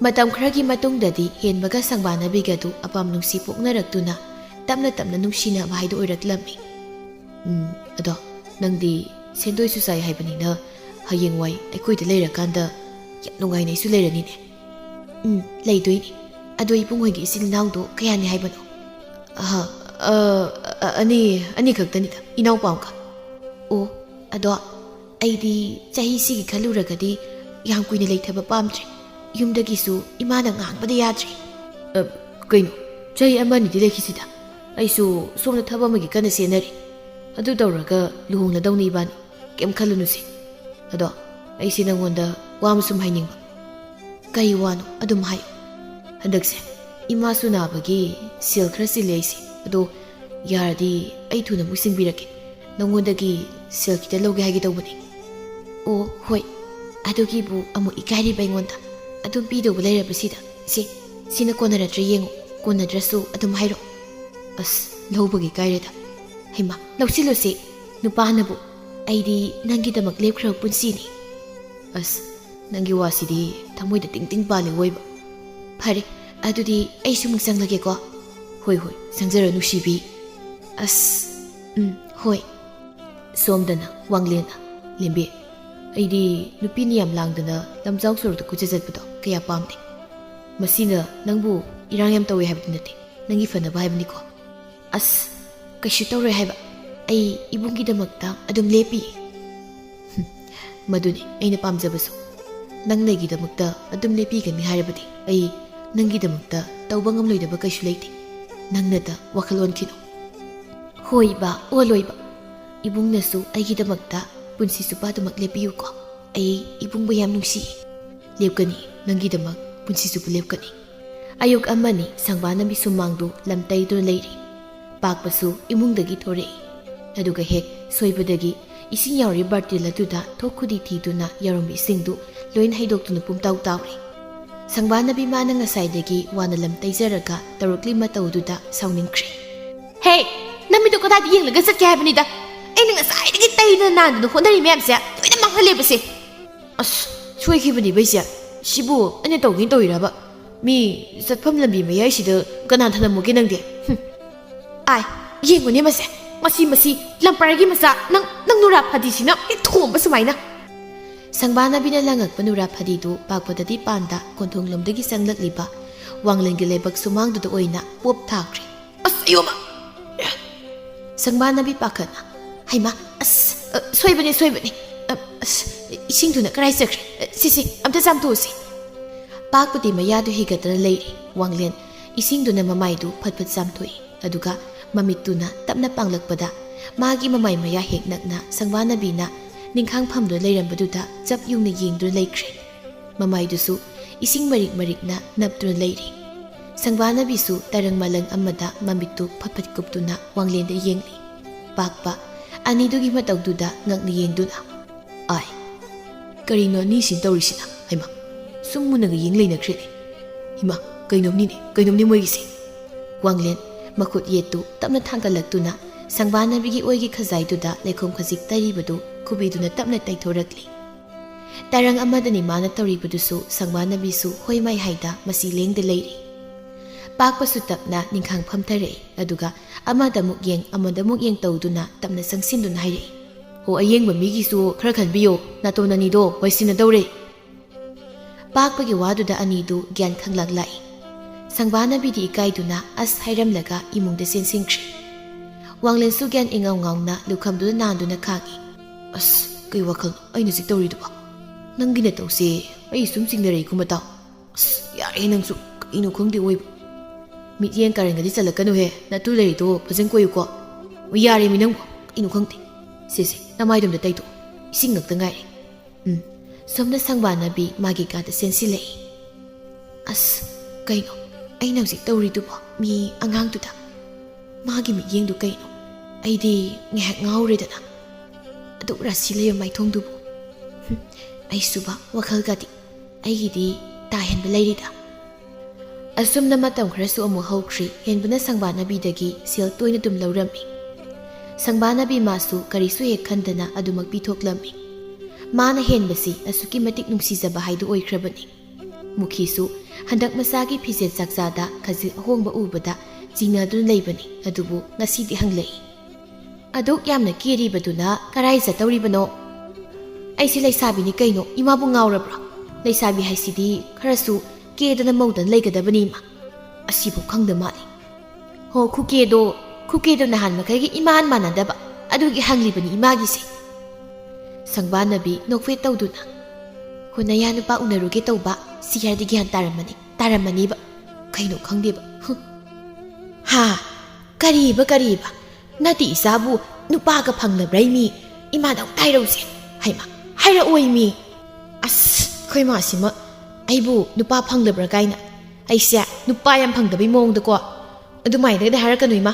matam khragi matungdadi henbaga sangbanabiga du apam nungsi poknaraktuna tamna nungsina bhaidu oiraklami ado nangdi sendoi su sai haibanina hayengwai aikoi leirakanda yanungai nei su leirani ne leidoini ado ipunghoigi isil naudo kayani haibano ani khaktani da inau paungka o ado aidi chahi sigi khaluragadi yang kuina leithaba pamtre yumdagisu imana ngangbada yadri kaino chahi amani di lekhisida aisu somna thaba magi kana senari adu tawraga luhongna dawni bani kem khalunusi ado aisi nangonda wamusum hainingba kai wano adum hai handakse ima sunabagi sil khra sileisi ado yardi ai thuna musing birake nangondagi sil kita loge hagi tawbani o hoi adugi bu amu ikari baingonda adum pido buleirabasida sina konaratra yengo konadrasu adum hairo as lobagi kaireda hima lawsilosi nupanabu aidi nangi damak lepkhra punsini as nangi wasidi thamoida ting pale oiba phare adudi aisu mungsang lage ko hoi sangjara nusibi as hoi somdana wanglena lembe aidi nupini yam langdana lamjau sordu kujajatbado kaya pamde masina nangbu irang yam tawe habdinati nangi fana baibni ko as kaishu tawre haiba ai ibungi damakta adum lepi maduni aina pamjabasu nang legi damakta adum lepi gani hairabadi ai nangi damakta tawbangam loidaba kaishu leiti nangnada wakhalon kino hoiba oloiba ibungnasu aigi damakta punsi supa damak lepiyu ko ai ibungba yam nungsi lepkani nangi damak punsi supa lepkani ayuk amani sangbanabi sumangdu lamtai do leiri pakpasu imungdagi thorei aduga hek soibadagi ising yauri bartil aduda thokudi thiduna yarombi singdu loin haidoktuna pumtau tawri ꯁꯪꯕꯥꯅꯕꯤ ꯃꯥꯅ ꯉꯁꯥꯏꯗꯒꯤ ꯋꯥꯅ ꯂꯝ ꯇꯩꯖꯔꯒ ꯇꯧꯔꯛꯂꯤ ꯃꯇꯧꯗꯨꯗ ꯁꯥꯎꯅꯤꯡꯈ꯭ꯔꯦ꯫ ꯍꯦ, ꯅꯃꯤꯠꯇꯣ ꯀꯗꯥꯏꯗ ꯌꯦꯡꯂꯒ ꯆꯠꯀꯦ ꯍꯥꯏꯕꯅꯤꯗ? ꯑꯩꯅ ꯉꯁꯥꯏꯗꯒꯤ ꯇꯩꯗꯅ ꯅꯥꯟꯗꯅ ꯍꯣꯠꯅꯔꯤ ꯃꯌꯥꯝꯁꯦ ꯂꯣꯏꯅ ꯃꯥꯡꯍꯜꯂꯦꯕꯁꯦ꯫ ꯑꯁ, ꯁꯣꯏꯈꯤꯕꯅꯤ ꯕꯩꯁꯦ꯫ ꯁꯤꯕꯨ ꯑꯩꯅ ꯇꯧꯒꯦꯅ ꯇꯧꯔꯤꯔꯕ? ꯃꯤ ꯆꯠꯐꯝ ꯂꯝꯕꯤ ꯃꯌꯥꯏꯁꯤꯗ ꯀꯅꯥ ꯊꯅꯝꯃꯨꯒꯦ ꯅꯪꯗꯤ? ꯑꯥꯏ, ꯌꯦꯡꯉꯨꯅꯦ ꯃꯁꯦ꯫ ꯃꯁꯤ ꯂꯝꯄꯔꯒꯤ ꯃꯆꯥ ꯅꯪ ꯅꯨꯔꯥ ꯐꯗꯤꯁꯤꯅ ꯍꯦꯛ ꯊꯣꯝꯕ ꯁꯨꯃꯥꯏꯅ꯫ ꯁꯪꯕꯥꯅꯕꯤꯅ ꯂꯪꯉꯛꯄ ꯅꯨꯔꯥ ꯐꯗꯤꯗꯨ ꯄꯥꯛꯄꯗꯗꯤ ꯄꯥꯟꯗ ꯀꯣꯟꯊꯣꯡꯂꯣꯝꯗꯒꯤ ꯆꯪꯂꯛꯂꯤꯕ ꯋꯥꯡꯂꯦꯟꯒꯤ ꯂꯩꯕꯛ ꯁꯨꯃꯥꯡꯗꯨꯗ ꯑꯣꯏꯅ ꯄꯣꯞ ꯊꯥꯈ꯭ꯔꯦ꯫ ꯑꯁ ꯑꯌꯣꯃ! ꯁꯪꯕꯥꯅꯕꯤ ꯄꯥꯈꯠꯅ, ꯍꯩꯃꯥ, ꯑꯁ ꯁꯣꯏꯕꯅꯤ꯫ ꯑꯁ, ꯏꯁꯤꯡꯗꯨꯅ ꯀꯔꯥꯏ ꯆꯠꯈ꯭ꯔꯦ? ꯁꯤ ꯑꯝꯇ ꯆꯥꯝꯊꯣꯛꯎꯁꯤ꯫ ꯄꯥꯛꯄꯗꯤ ꯃꯌꯥꯗꯨ ꯍꯤꯒꯠꯇꯅ ꯂꯩꯔꯤ꯫ ꯋꯥꯡꯂꯦꯟ ꯏꯁꯤꯡꯗꯨꯅ ꯃꯃꯥꯏꯗꯨ ꯐꯠ ꯆꯥꯝꯊꯣꯛꯏ꯫ ꯑꯗꯨꯒ ꯃꯃꯤꯠꯇꯨꯅ ꯇꯞꯅ ꯄꯥꯡꯂꯛꯄꯗ ꯃꯥꯒꯤ ꯃꯃꯥꯏ ꯃꯌꯥ ꯍꯦꯛ ꯅꯛꯅ ꯁꯪꯕꯥꯅꯕꯤꯅ ꯅꯤꯡꯈꯥꯡꯐꯝꯗꯨ ꯂꯩꯔꯝꯕꯗꯨꯗ ꯆꯞ ꯌꯨꯡꯅ ꯌꯦꯡꯗꯨꯅ ꯂꯩꯈ꯭ꯔꯦ꯫ ꯃꯃꯥꯏꯗꯨꯁꯨ ꯏꯁꯤꯡ ꯃꯔꯤꯛꯅ ꯅꯞꯇꯨꯅ ꯂꯩꯔꯤ꯫ ꯁꯪꯕꯥꯅꯕꯤꯁꯨ ꯇꯔꯪ ꯃꯥꯂꯪ ꯑꯃꯗ ꯃꯃꯤꯠꯇꯨ ꯐꯠ ꯀꯨꯞꯇꯨꯅ ꯋꯥꯡꯂꯦꯟꯗ ꯌꯦꯡꯂꯤ꯫ ꯄꯥꯛꯄ ꯑꯅꯤꯗꯨꯒꯤ ꯃꯇꯧꯗꯨꯗ ꯉꯛꯅ ꯌꯦꯡꯗꯨꯅ, ꯑꯥꯏ, ꯀꯔꯤꯅꯣ ꯑꯅꯤꯁꯤ ꯇꯧꯔꯤꯁꯤꯅ? ꯍꯩꯃꯥ, ꯁꯨꯝ ꯃꯨꯟꯅꯒ ꯌꯦꯡ ꯂꯩꯅꯈ꯭ꯔꯦꯅꯦ꯫ ꯏꯃꯥ, ꯀꯩꯅꯣꯝꯅꯤ ꯃꯣꯏꯒꯤꯁꯦ꯫ ꯋꯥꯡꯂꯦꯟ ꯃꯈꯨꯠ ꯌꯦꯠꯇꯨ ꯇꯞꯅ ꯊꯥꯡꯒꯠꯂꯛꯇꯨꯅ ꯁꯪꯕꯥꯅꯕꯤꯒꯤ ꯑꯣꯏꯒꯤ ꯈꯖꯥꯏꯗꯨꯗ ꯂꯩꯈꯣꯝ ꯈꯖꯤꯛ ꯇꯩꯔꯤꯕꯗꯨ ꯈꯨꯕꯤꯗꯨꯅ ꯇꯞꯅ ꯇꯩꯊꯣꯔꯛꯂꯤ꯫ ꯇꯔꯪ ꯑꯃꯗꯅꯤ ꯃꯥꯅ ꯇꯧꯔꯤꯕꯗꯨꯁꯨ ꯁꯪꯕꯥꯅꯕꯤꯁꯨ ꯍꯣꯏ ꯃꯥꯏ ꯍꯥꯏꯗ ꯃꯁꯤ ꯂꯦꯡꯗ ꯂꯩꯔꯤ꯫ ꯄꯥꯛꯄꯁꯨ ꯇꯞꯅ ꯅꯤꯡꯈꯥꯡ ꯐꯝꯊꯔꯛꯏ꯫ ꯑꯗꯨꯒ ꯑꯃꯗꯃꯨꯛ ꯌꯦꯡ ꯇꯧꯗꯨꯅ ꯇꯞꯅ ꯆꯪꯁꯤꯟꯗꯨꯅ ꯍꯥꯏꯔꯛꯏ, ꯍꯣ, ꯑꯌꯦꯡꯕ ꯃꯤꯒꯤꯁꯨ ꯈꯔ ꯈꯟꯕꯤꯌꯣ, ꯅꯥꯇꯣꯟ ꯑꯅꯤꯗꯣ ꯋꯥꯏꯁꯤꯟꯅꯗꯧꯔꯦ꯫ ꯄꯥꯛꯄꯒꯤ ꯋꯥꯗꯨꯗ ꯑꯅꯤꯗꯨ ꯒ꯭ꯌꯥꯟ ꯈꯪꯂꯛ ꯂꯥꯛꯏ꯫ ꯁꯪꯕꯥꯅꯕꯤꯗꯤ ꯏꯀꯥꯏꯗꯨꯅ ꯑꯁ ꯍꯥꯏꯔꯝꯂꯒ ꯏꯃꯨꯡꯗ ꯆꯦꯟꯁꯤꯟꯈ꯭ꯔꯦ꯫ ꯋꯥꯡꯂꯦꯟꯁꯨ ꯒ꯭ꯌꯥꯟ ꯏꯉꯥꯎ ꯉꯥꯎꯅ ꯂꯨꯈꯝꯗꯨꯗ ꯅꯥꯟꯗꯨꯅ ꯈꯥꯡꯉꯤ꯫ ꯑꯁ, ꯀꯩ ꯋꯥꯈꯜꯅꯣ ꯑꯩꯅ ꯍꯧꯖꯤꯛ ꯇꯧꯔꯤꯗꯨꯕꯣ? ꯅꯪꯒꯤ ꯅꯇꯧꯁꯦ ꯑꯩ ꯁꯨꯝ ꯆꯤꯡꯅꯔꯛꯏ ꯃꯇꯥꯎ꯫ ꯑꯁ, ꯌꯥꯔꯦ ꯅꯪꯁꯨ, ꯀꯩꯅꯣ ꯈꯪꯗꯦ ꯑꯣꯏꯕ꯫ ꯃꯤꯠꯌꯦꯡ ꯀꯥꯔꯟꯒꯗꯤ ꯆꯠꯂꯛꯀꯅꯨꯍꯦ, ꯅꯇꯨ ꯂꯩꯔꯤꯗꯣ ꯐꯖꯅ ꯀꯣꯏꯌꯨꯀꯣ꯫ ꯌꯥꯔꯦ ꯃꯤ ꯅꯪꯕꯨ, ꯀꯩꯅꯣ ꯈꯪꯗꯦ꯫ ꯁꯤꯁꯦ ꯅꯃꯥꯏꯗꯣꯝꯗ ꯇꯩꯊꯣꯛ, ꯏꯁꯤꯡ ꯉꯛꯇ ꯉꯥꯏꯔꯦ꯫ ꯁꯣꯝꯗ ꯁꯪꯕꯥꯅꯕꯤ ꯃꯥꯒꯤ ꯀꯥꯗ ꯆꯦꯟꯁꯤꯜꯂꯛꯏ꯫ ꯑꯁ, ꯀꯩꯅꯣ ꯑꯩꯅ ꯍꯧꯖꯤꯛ ꯇꯧꯔꯤꯗꯨꯕꯣ? ꯃꯤ ꯑꯉꯥꯡꯗꯨꯗ ꯃꯥꯒꯤ ꯃꯤꯠꯌꯦꯡꯗꯨ ꯀꯩꯅꯣ? ꯑꯩꯗꯤ ꯉꯥꯏꯍꯥꯛ ꯉꯥꯎꯔꯦꯗꯅ꯫ ꯑꯗꯨꯛ ꯔꯥꯁꯤ ꯂꯩꯕ ꯃꯥꯏꯊꯣꯡꯗꯨꯕꯨ꯫ ꯑꯩꯁꯨꯕ ꯋꯥꯈꯜꯒꯗꯤ ꯑꯩꯒꯤꯗꯤ ꯇꯥꯍꯦꯟꯕ ꯂꯩꯔꯤꯗ꯫ ꯑꯁꯨꯝꯅ ꯃꯇꯝ ꯈꯔꯁꯨ ꯑꯃꯨꯛ ꯍꯧꯈ꯭ꯔꯤ꯫ ꯍꯦꯟꯕꯅ ꯁꯪꯕꯥꯅꯕꯤꯗꯒꯤ ꯁꯦꯜ ꯇꯣꯏꯅ ꯑꯗꯨꯝ ꯂꯧꯔꯝꯃꯤ꯫ ꯁꯪꯕꯥꯅꯕꯤ ꯃꯥꯁꯨ ꯀꯔꯤꯁꯨ ꯍꯦꯛ ꯈꯟꯗꯅ ꯑꯗꯨꯃꯛ ꯄꯤꯊꯣꯛꯂꯝꯃꯤ꯫ ꯃꯥꯅ ꯍꯦꯟꯕꯁꯤ ꯑꯁꯨꯛꯀꯤ ꯃꯇꯤꯛ ꯅꯨꯡꯁꯤꯖꯕ ꯍꯥꯏꯗꯨ ꯑꯣꯏꯈ꯭ꯔꯕꯅꯤ꯫ ꯃꯨꯈꯤꯁꯨ ꯍꯟꯗꯛ ꯃꯆꯥꯒꯤ ꯐꯤꯖꯦꯠ ꯆꯥꯛꯆꯥꯗ ꯈꯖꯤꯛ ꯑꯍꯣꯡꯕ ꯎꯕꯗ ꯆꯤꯡꯅꯗꯨꯅ ꯂꯩꯕꯅꯤ꯫ ꯑꯗꯨꯕꯨ ꯉꯁꯤꯗꯤ ꯍꯪꯂꯛꯏ, ꯑꯗꯨꯛ ꯌꯥꯝꯅ ꯀꯦꯔꯤꯕꯗꯨꯅ ꯀꯔꯥꯏ ꯆꯠꯇꯧꯔꯤꯕꯅꯣ? ꯑꯩꯁꯤ ꯂꯩꯁꯥꯕꯤꯅꯤ ꯀꯩꯅꯣ, ꯏꯃꯥꯕꯨ ꯉꯥꯎꯔꯕ꯭ꯔꯣ? ꯂꯩꯁꯥꯕꯤ ꯍꯥꯏꯁꯤꯗꯤ ꯈꯔꯁꯨ ꯀꯦꯗꯅ ꯃꯧꯗꯅ ꯂꯩꯒꯗꯕꯅꯤ ꯏꯃꯥ꯫ ꯑꯁꯤꯕꯨ ꯈꯪꯗ ꯃꯥꯜꯂꯤ꯫ ꯍꯣ, ꯈꯨꯀꯦꯗꯣ ꯅꯍꯥꯟ ꯃꯈꯩꯒꯤ ꯏꯃꯥꯟ ꯃꯥꯟꯅꯗꯕ, ꯑꯗꯨꯒꯤ ꯍꯪꯂꯤꯕꯅꯤ ꯏꯃꯥꯒꯤꯁꯦ꯫ ꯁꯪꯕꯥꯅꯕꯤ ꯅꯣꯛꯐꯦꯠ ꯇꯧꯗꯨꯅ, ꯍꯣ, ꯅꯌꯥ ꯅꯨꯄꯥ ꯎꯅꯔꯨꯒꯦ ꯇꯧꯕ, ꯁꯤ ꯍꯥꯏꯔꯗꯤ ꯒ꯭ꯌꯥꯟ ꯇꯥꯔꯝꯃꯅꯤꯕ꯫ ꯀꯩꯅꯣ ꯈꯪꯗꯦꯕ꯫ ꯍꯥ, ꯀꯔꯤꯕ? ꯅꯠꯇꯦ ꯏꯆꯥꯕꯨ ꯅꯨꯄꯥꯒ ꯐꯪꯅꯕ꯭ꯔꯩ ꯃꯤ? ꯏꯃꯥꯗ ꯑꯃꯨꯛ ꯍꯥꯏꯔꯛꯎꯁꯦ꯫ ꯍꯩꯃꯥ, ꯍꯥꯏꯔꯛꯑꯣꯏ ꯃꯤ꯫ ꯑꯁ, ꯑꯩꯈꯣꯏ ꯃꯥꯁꯤꯃ ꯑꯩꯕꯨ ꯅꯨꯄꯥ ꯐꯪꯗꯕ꯭ꯔꯥ ꯀꯥꯏꯅ, ꯑꯩꯁꯦ ꯅꯨꯄꯥ ꯌꯥꯝ ꯐꯪꯗꯕꯩ ꯃꯑꯣꯡꯗꯀꯣ ꯑꯗꯨꯃꯥꯏꯅꯒꯗꯤ ꯍꯥꯏꯔꯛꯀꯅꯨ ꯏꯃꯥ꯫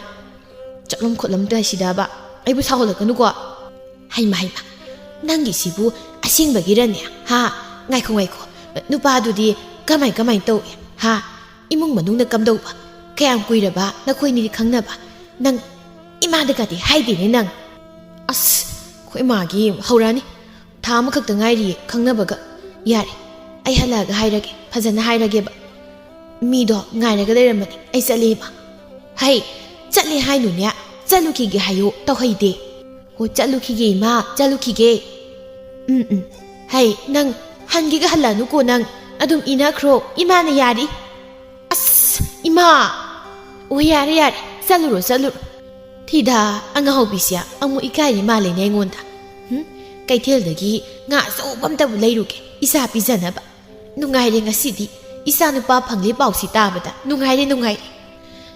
ꯆꯠꯂꯝ ꯈꯣꯠꯂꯝꯗ ꯍꯥꯏꯁꯤꯗꯕ ꯑꯩꯕꯨ ꯁꯥꯎꯍꯜꯂꯛꯀꯅꯨꯀꯣ꯫ ꯍꯩꯃꯥ, ꯅꯪꯒꯤꯁꯤꯕꯨ ꯑꯁꯦꯡꯕꯒꯤꯔꯅꯦ? ꯍꯥ, ꯉꯥꯏꯈꯣ, ꯅꯨꯄꯥꯗꯨꯗꯤ ꯀꯃꯥꯏ ꯇꯧꯏ? ꯍꯥ, ꯏꯃꯨꯡ ꯃꯅꯨꯡꯅ ꯀꯝꯗꯧꯕ? ꯀꯌꯥꯝ ꯀꯨꯏꯔꯕ ꯅꯈꯣꯏꯅꯤꯗꯤ ꯈꯪꯅꯕ? ꯅꯪ ꯏꯃꯥꯗꯒꯗꯤ ꯍꯥꯏꯗꯦꯅꯦ ꯅꯪ? ꯑꯁ, ꯑꯩꯈꯣꯏ ꯃꯥꯒꯤ ꯍꯧꯔꯛꯑꯅꯤ, ꯊꯥ ꯑꯃꯈꯛꯇ ꯉꯥꯏꯔꯤꯌꯦ ꯈꯪꯅꯕꯒ꯫ ꯌꯥꯔꯦ, ꯑꯩ ꯍꯜꯂꯛꯑꯒ ꯍꯥꯏꯔꯒꯦ, ꯐꯖꯅ ꯍꯥꯏꯔꯒꯦꯕ꯫ ꯃꯤꯗꯣ ꯉꯥꯏꯔꯒ ꯂꯩꯔꯝꯕꯅꯤ, ꯑꯩ ꯆꯠꯂꯦ ꯏꯃꯥ꯫ ꯍꯩ, ꯆꯠꯂꯦ ꯍꯥꯏꯅꯨꯅꯦ, ꯆꯠꯂꯨꯈꯤꯒꯦ ꯍꯥꯏꯌꯨ, ꯇꯧꯍꯩꯗꯦ꯫ ꯍꯣ, ꯆꯠꯂꯨꯈꯤꯒꯦ ꯏꯃꯥ, ꯆꯠꯂꯨꯈꯤꯒꯦ꯫ ꯍꯩ, ꯅꯪ ꯍꯟꯒꯦꯒ ꯍꯜꯂꯛꯑꯅꯨꯀꯣ ꯅꯪ, ꯑꯗꯨꯝ ꯏꯅꯈ꯭ꯔꯣ, ꯏꯃꯥꯅ ꯌꯥꯔꯤ꯫ ꯑꯁ, ꯏꯃꯥ! ꯑꯣ, ꯌꯥꯔꯦ, ꯆꯠꯂꯨꯔꯣ꯫ ꯊꯤꯗꯥ, ꯑꯉꯥꯎꯕꯤꯁꯦ ꯑꯃꯨꯛ ꯏꯀꯥꯏꯔꯤ ꯃꯥꯜꯂꯦꯅꯦ ꯑꯩꯉꯣꯟꯗ꯫ ꯀꯩꯊꯦꯜꯗꯒꯤ ꯉꯥ ꯑꯆꯧꯕ ꯑꯝꯇꯕꯨ ꯂꯩꯔꯨꯒꯦ, ꯏꯆꯥ ꯄꯤꯖꯅꯕ꯫ ꯅꯨꯡꯉꯥꯏꯔꯦ ꯉꯁꯤꯗꯤ, ꯏꯆꯥ ꯅꯨꯄꯥ ꯐꯪꯂꯦ ꯄꯥꯎꯁꯤ ꯇꯥꯕꯗ ꯅꯨꯡꯉꯥꯏꯔꯦ꯫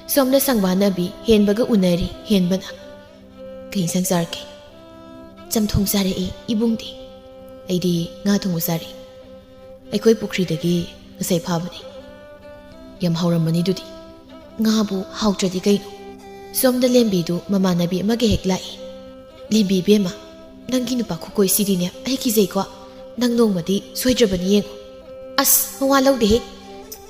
ꯁꯣꯝꯗ ꯁꯪꯕꯥꯅꯕꯤ ꯍꯦꯟꯕꯒ ꯎꯅꯔꯤ꯫ ꯍꯦꯟꯕꯅ, ꯀꯩ ꯏꯟꯁꯥꯡ ꯆꯥꯔꯒꯦ? ꯆꯝꯊꯣꯡ ꯆꯥꯔꯛꯏ ꯏꯕꯨꯡꯗꯤ꯫ ꯑꯩꯗꯤ ꯉꯥ ꯊꯣꯡꯕ ꯆꯥꯔꯛꯏ꯫ ꯑꯩꯈꯣꯏ ꯄꯨꯈ꯭ꯔꯤꯗꯒꯤ ꯉꯁꯥꯏ ꯐꯥꯕꯅꯤ꯫ ꯌꯥꯝ ꯍꯥꯎꯔꯝꯃꯅꯤ ꯑꯗꯨꯗꯤ꯫ ꯉꯥꯕꯨ ꯍꯥꯎꯇ꯭ꯔꯗꯤ ꯀꯩꯅꯣ? ꯁꯣꯝꯗ ꯂꯦꯝꯕꯤꯗꯨ ꯃꯃꯥꯟꯅꯕꯤ ꯑꯃꯒ ꯍꯦꯛ ꯂꯥꯛꯏ꯫ ꯂꯦꯝꯕꯤ ꯏꯕꯦꯝꯃ, ꯅꯪꯒꯤ ꯅꯨꯄꯥ ꯈꯨꯀꯣꯏꯁꯤꯗꯤꯅꯦ ꯑꯩ ꯀꯤꯖꯩꯀꯣ꯫ ꯅꯪ ꯅꯣꯡꯃꯗꯤ ꯁꯣꯏꯗ꯭ꯔꯕꯅꯤ ꯌꯦꯡꯉꯨ꯫ ꯑꯁ, ꯃꯋꯥ ꯂꯧꯗꯦꯍꯦ,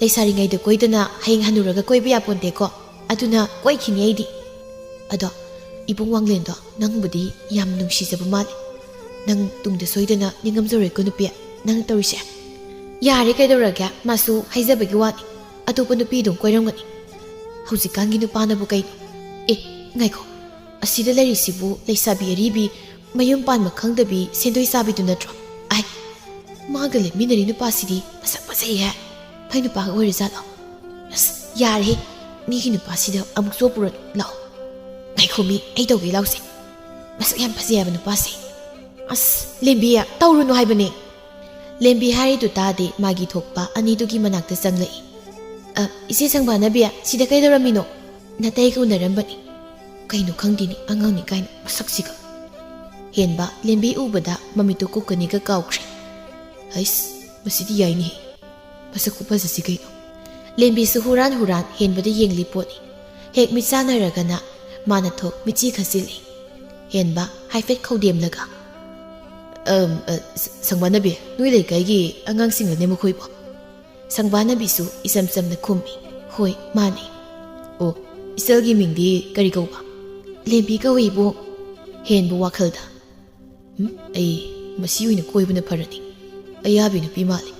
ꯂꯩꯁꯥꯔꯤꯉꯩꯗ ꯀꯣꯏꯗꯅ ꯍꯌꯦꯡ ꯍꯟꯅꯨꯔꯒ ꯀꯣꯏꯕ ꯌꯥꯄꯣꯟꯇꯦꯀꯣ ꯑꯗꯨꯅ ꯀꯣꯏꯈꯤꯅꯤ ꯑꯩꯗꯤ ꯑꯗꯣ ꯏꯕꯨꯡ ꯋꯥꯡꯂꯦꯟꯗꯣ ꯅꯪꯕꯨꯗꯤ ꯌꯥꯝ ꯅꯨꯡꯁꯤꯖꯕ ꯃꯥꯜꯂꯦ ꯅꯪ ꯇꯨꯡꯗ ꯁꯣꯏꯗꯅ ꯅꯤꯡꯉꯝꯖꯔꯣꯏꯀꯣ ꯅꯨꯄꯤ ꯅꯪ ꯇꯧꯔꯤꯁꯦ ꯌꯥꯔꯦ ꯀꯩꯗꯧꯔꯒꯦ ꯃꯥꯁꯨ ꯍꯩꯖꯕꯒꯤ ꯋꯥꯅꯤ ꯑꯇꯣꯞꯄ ꯅꯨꯄꯤ ꯑꯗꯨꯝ ꯀꯣꯏꯔꯝꯒꯅꯤ ꯍꯧꯖꯤꯛꯀꯥꯟꯒꯤ ꯅꯨꯄꯥꯅꯕꯨ ꯀꯩꯅꯣ ꯉꯥꯏꯈꯣ ꯑꯁꯤꯗ ꯂꯩꯔꯤꯁꯤꯕꯨ ꯂꯩꯁꯥꯕꯤ ꯑꯔꯤꯕꯤ ꯃꯌꯨꯝ ꯄꯥꯟꯕ ꯈꯪꯗꯕꯤ ꯁꯦꯟꯗꯣꯏ ꯆꯥꯕꯤꯗꯨ ꯅꯠꯇ꯭ꯔꯣ ꯑꯥꯏ ꯃꯥꯒ ꯂꯦꯞꯃꯤꯟꯅꯔꯤ ꯅꯨꯄꯥꯁꯤꯗꯤ ꯃꯁꯛ ꯐꯖꯩꯍꯦ ꯐꯩ ꯅꯨꯄꯥꯒ ꯑꯣꯏꯔꯖꯥꯠꯂꯣ ꯑꯁ ꯌꯥꯔꯦ ꯃꯤꯒꯤ ꯅꯨꯄꯥꯁꯤꯗ ꯑꯃꯨꯛ ꯆꯣꯞꯄꯨꯔꯅꯨ ꯂꯥꯛꯑꯣ ꯉꯥꯏꯈꯣ ꯃꯤ ꯑꯩ ꯇꯧꯒꯦ ꯂꯥꯎꯁꯦ ꯃꯁꯛ ꯌꯥꯝ ꯐꯖꯩ ꯍꯥꯏꯕ ꯅꯨꯄꯥꯁꯦ ꯑꯁ ꯂꯦꯝꯕꯤ ꯇꯧꯔꯨꯅꯨ ꯍꯥꯏꯕꯅꯦ ꯂꯦꯝꯕꯤ ꯍꯥꯏꯔꯤꯗꯨ ꯇꯥꯗꯦ ꯃꯥꯒꯤ ꯊꯣꯛꯄ ꯑꯅꯤꯗꯨꯒꯤ ꯃꯅꯥꯛꯇ ꯆꯪꯂꯛꯏ ꯏꯆꯦ ꯁꯪꯕꯥꯅꯕꯤ ꯁꯤꯗ ꯀꯩꯗꯧꯔꯝꯃꯤꯅꯣ ꯅꯇꯩꯒ ꯎꯅꯔꯝꯕꯅꯤ ꯀꯩꯅꯣ ꯈꯪꯗꯦꯅꯤ ꯑꯉꯥꯡꯅꯤ ꯀꯥꯏꯅ ꯃꯁꯛꯁꯤꯒ ꯍꯦꯟꯕ ꯂꯦꯝꯕꯤ ꯎꯕꯗ ꯃꯃꯤꯠꯇꯨ ꯀꯨꯛꯀꯅꯤꯒ ꯀꯥꯎꯈ꯭ꯔꯦ ꯍꯩꯁ ꯃꯁꯤꯗꯤ ꯌꯥꯏꯅꯦꯍꯦ ꯃꯁꯛ ꯈꯨꯐꯖꯁꯤ ꯀꯩꯅꯣ ꯂꯦꯝꯕꯤꯁꯨ ꯍꯨꯔꯥꯟ ꯌꯦꯡꯕꯗ ꯌꯦꯡꯂꯤ ꯄꯣꯠꯅꯤ ꯍꯦꯛ ꯃꯤꯠ ꯆꯥꯟꯅꯔꯒꯅ ꯃꯥꯅ ꯊꯣꯛ ꯃꯤꯠꯆꯤ ꯈꯠꯆꯤꯜꯂꯤ ꯍꯦꯟꯕ ꯍꯥꯏꯐꯦꯠ ꯈꯧꯗꯦꯝꯂꯒ ꯁꯪꯕꯥꯅꯕꯤ ꯅꯣꯏ ꯂꯩꯀꯥꯏꯒꯤ ꯑꯉꯥꯡꯁꯤꯡꯒꯅꯦ ꯃꯈꯣꯏꯕꯣ ꯁꯪꯕꯥꯅꯕꯤꯁꯨ ꯏꯆꯝ ꯆꯝꯅ ꯈꯨꯝꯃꯤ ꯍꯣꯏ ꯃꯥꯅꯦ ꯑꯣ ꯏꯆꯜꯒꯤ ꯃꯤꯡꯗꯤ ꯀꯔꯤ ꯀꯧꯕ ꯂꯦꯝꯕꯤ ꯀꯧꯏ ꯏꯕꯣ ꯍꯦꯟꯕ ꯋꯥꯈꯜꯗ ꯑꯩ ꯃꯁꯤ ꯑꯣꯏꯅ ꯀꯣꯏꯕꯅ ꯐꯔꯅꯤ ꯑꯌꯥꯕꯤ ꯅꯨꯄꯤ ꯃꯥꯜꯂꯤ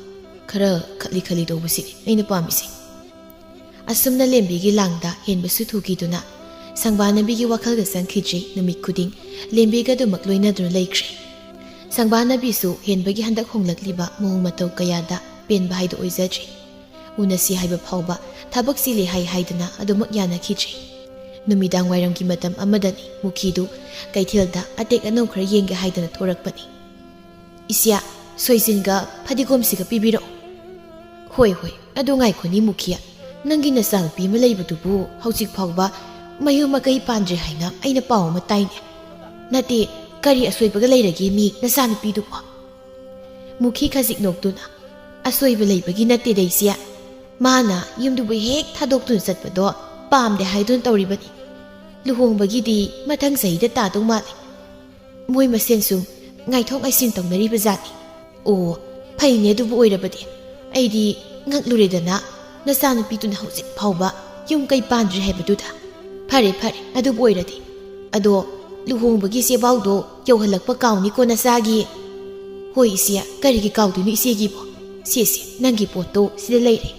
ꯈꯔ ꯈꯠꯂꯤ ꯇꯧꯕꯁꯤꯅꯤ ꯑꯩꯅ ꯄꯥꯝꯃꯤꯁꯦ ꯑꯁꯨꯝꯅ ꯂꯦꯝꯕꯤꯒꯤ ꯂꯥꯡꯗ ꯍꯦꯟꯕꯁꯨ ꯊꯨꯈꯤꯗꯨꯅ ꯁꯪꯕꯥꯅꯕꯤꯒꯤ ꯋꯥꯈꯜꯗ ꯆꯪꯈꯤꯗ꯭ꯔꯤ ꯅꯨꯃꯤꯠ ꯈꯨꯗꯤꯡ ꯂꯦꯝꯕꯤꯒ ꯑꯗꯨꯃꯛ ꯂꯣꯏꯅꯗꯨꯅ ꯂꯩꯈ꯭ꯔꯦ ꯁꯪꯕꯥꯅꯕꯤꯁꯨ ꯍꯦꯟꯕꯒꯤ ꯍꯟꯗꯛ ꯍꯣꯡꯂꯛꯂꯤꯕ ꯃꯑꯣꯡ ꯃꯇꯧ ꯀꯌꯥꯗ ꯄꯦꯟꯕ ꯍꯥꯏꯗꯨ ꯑꯣꯏꯖꯗ꯭ꯔꯤ ꯎꯅꯁꯤ ꯍꯥꯏꯕ ꯐꯥꯎꯕ ꯊꯕꯛ ꯆꯤꯜꯂꯤ ꯍꯥꯏꯗꯨꯅ ꯑꯗꯨꯃꯛ ꯌꯥꯅꯈꯤꯗ꯭ꯔꯤ ꯅꯨꯃꯤꯗꯥꯡ ꯋꯥꯏꯔꯝꯒꯤ ꯃꯇꯝ ꯑꯃꯗꯅꯤ ꯃꯨꯈꯤꯗꯨ ꯀꯩꯊꯦꯜꯗ ꯑꯇꯦꯛ ꯑꯅꯧ ꯈꯔ ꯌꯦꯡꯒꯦ ꯍꯥꯏꯗꯨꯅ ꯊꯣꯔꯛꯄꯅꯤ ꯏꯁꯤꯌꯥ ꯁꯣꯏꯖꯤꯟꯒ ꯐꯗꯤꯒꯣꯝꯁꯤꯒ ꯄꯤꯕꯤꯔꯛꯑꯣ ꯍꯣꯏ ꯑꯗꯨ ꯉꯥꯏꯈꯣꯅꯤ ꯃꯨꯈꯤꯌꯥ ꯅꯪꯒꯤ ꯅꯆꯥꯅꯨꯄꯤ ꯑꯃ ꯂꯩꯕꯗꯨꯕꯨ ꯍꯧꯖꯤꯛ ꯐꯥꯎꯕ ꯃꯌꯨꯝ ꯃꯀꯩ ꯄꯥꯟꯗ꯭ꯔꯤ ꯍꯥꯏꯅ ꯑꯩꯅ ꯄꯥꯎ ꯑꯃ ꯇꯥꯏꯅꯦ ꯅꯠꯇꯦ ꯀꯔꯤ ꯑꯁꯣꯏꯕꯒ ꯂꯩꯔꯒꯦ ꯃꯤ ꯅꯆꯥꯅꯨꯄꯤꯗꯨꯕꯣ ꯃꯨꯈꯤ ꯈꯖꯤꯛ ꯅꯣꯛꯇꯨꯅ ꯑꯁꯣꯏꯕ ꯂꯩꯕꯒꯤ ꯅꯠꯇꯦꯗ ꯏꯆꯦ ꯃꯥꯅ ꯌꯨꯝꯗꯨꯕꯨ ꯍꯦꯛ ꯊꯥꯗꯣꯛꯇꯨꯅ ꯆꯠꯄꯗꯣ ꯄꯥꯝꯗꯦ ꯍꯥꯏꯗꯨꯅ ꯇꯧꯔꯤꯕꯅꯤ ꯂꯨꯍꯣꯡꯕꯒꯤꯗꯤ ꯃꯊꯪ ꯆꯍꯤꯗ ꯇꯥꯗꯧ ꯃꯥꯜꯂꯤ ꯃꯣꯏ ꯃꯁꯦꯟ ꯁꯨꯝ ꯉꯥꯏꯊꯣꯛ ꯉꯥꯏꯁꯤꯟ ꯇꯧꯅꯔꯤꯕ ꯖꯥꯠꯅꯤ ꯑꯣ ꯐꯩꯅꯦ ꯑꯗꯨꯕꯨ ꯑꯣꯏꯔꯕꯗꯤ ꯑꯩꯗꯤ ꯉꯛꯂꯨꯔꯦꯗꯅ ꯅꯆꯥꯅꯨꯄꯤꯗꯨꯅ ꯍꯧꯖꯤꯛ ꯐꯥꯎꯕ ꯌꯨꯝ ꯀꯩ ꯄꯥꯟꯗ꯭ꯔꯤ ꯍꯥꯏꯕꯗꯨꯗ ꯐꯔꯦ ꯑꯗꯨꯕꯨ ꯑꯣꯏꯔꯗꯤ ꯑꯗꯣ ꯂꯨꯍꯣꯡꯕꯒꯤ ꯆꯦꯕꯥꯎꯗꯣ ꯌꯧꯍꯜꯂꯛꯄ ꯀꯥꯎꯅꯤꯀꯣ ꯅꯆꯥꯒꯤ ꯍꯣꯏ ꯏꯆꯦ ꯀꯔꯤꯒꯤ ꯀꯥꯎꯗꯣꯏꯅꯣ ꯏꯆꯦꯒꯤꯕꯣ ꯁꯦ ꯅꯪꯒꯤ ꯄꯣꯠꯇꯣ ꯁꯤꯗ ꯂꯩꯔꯦ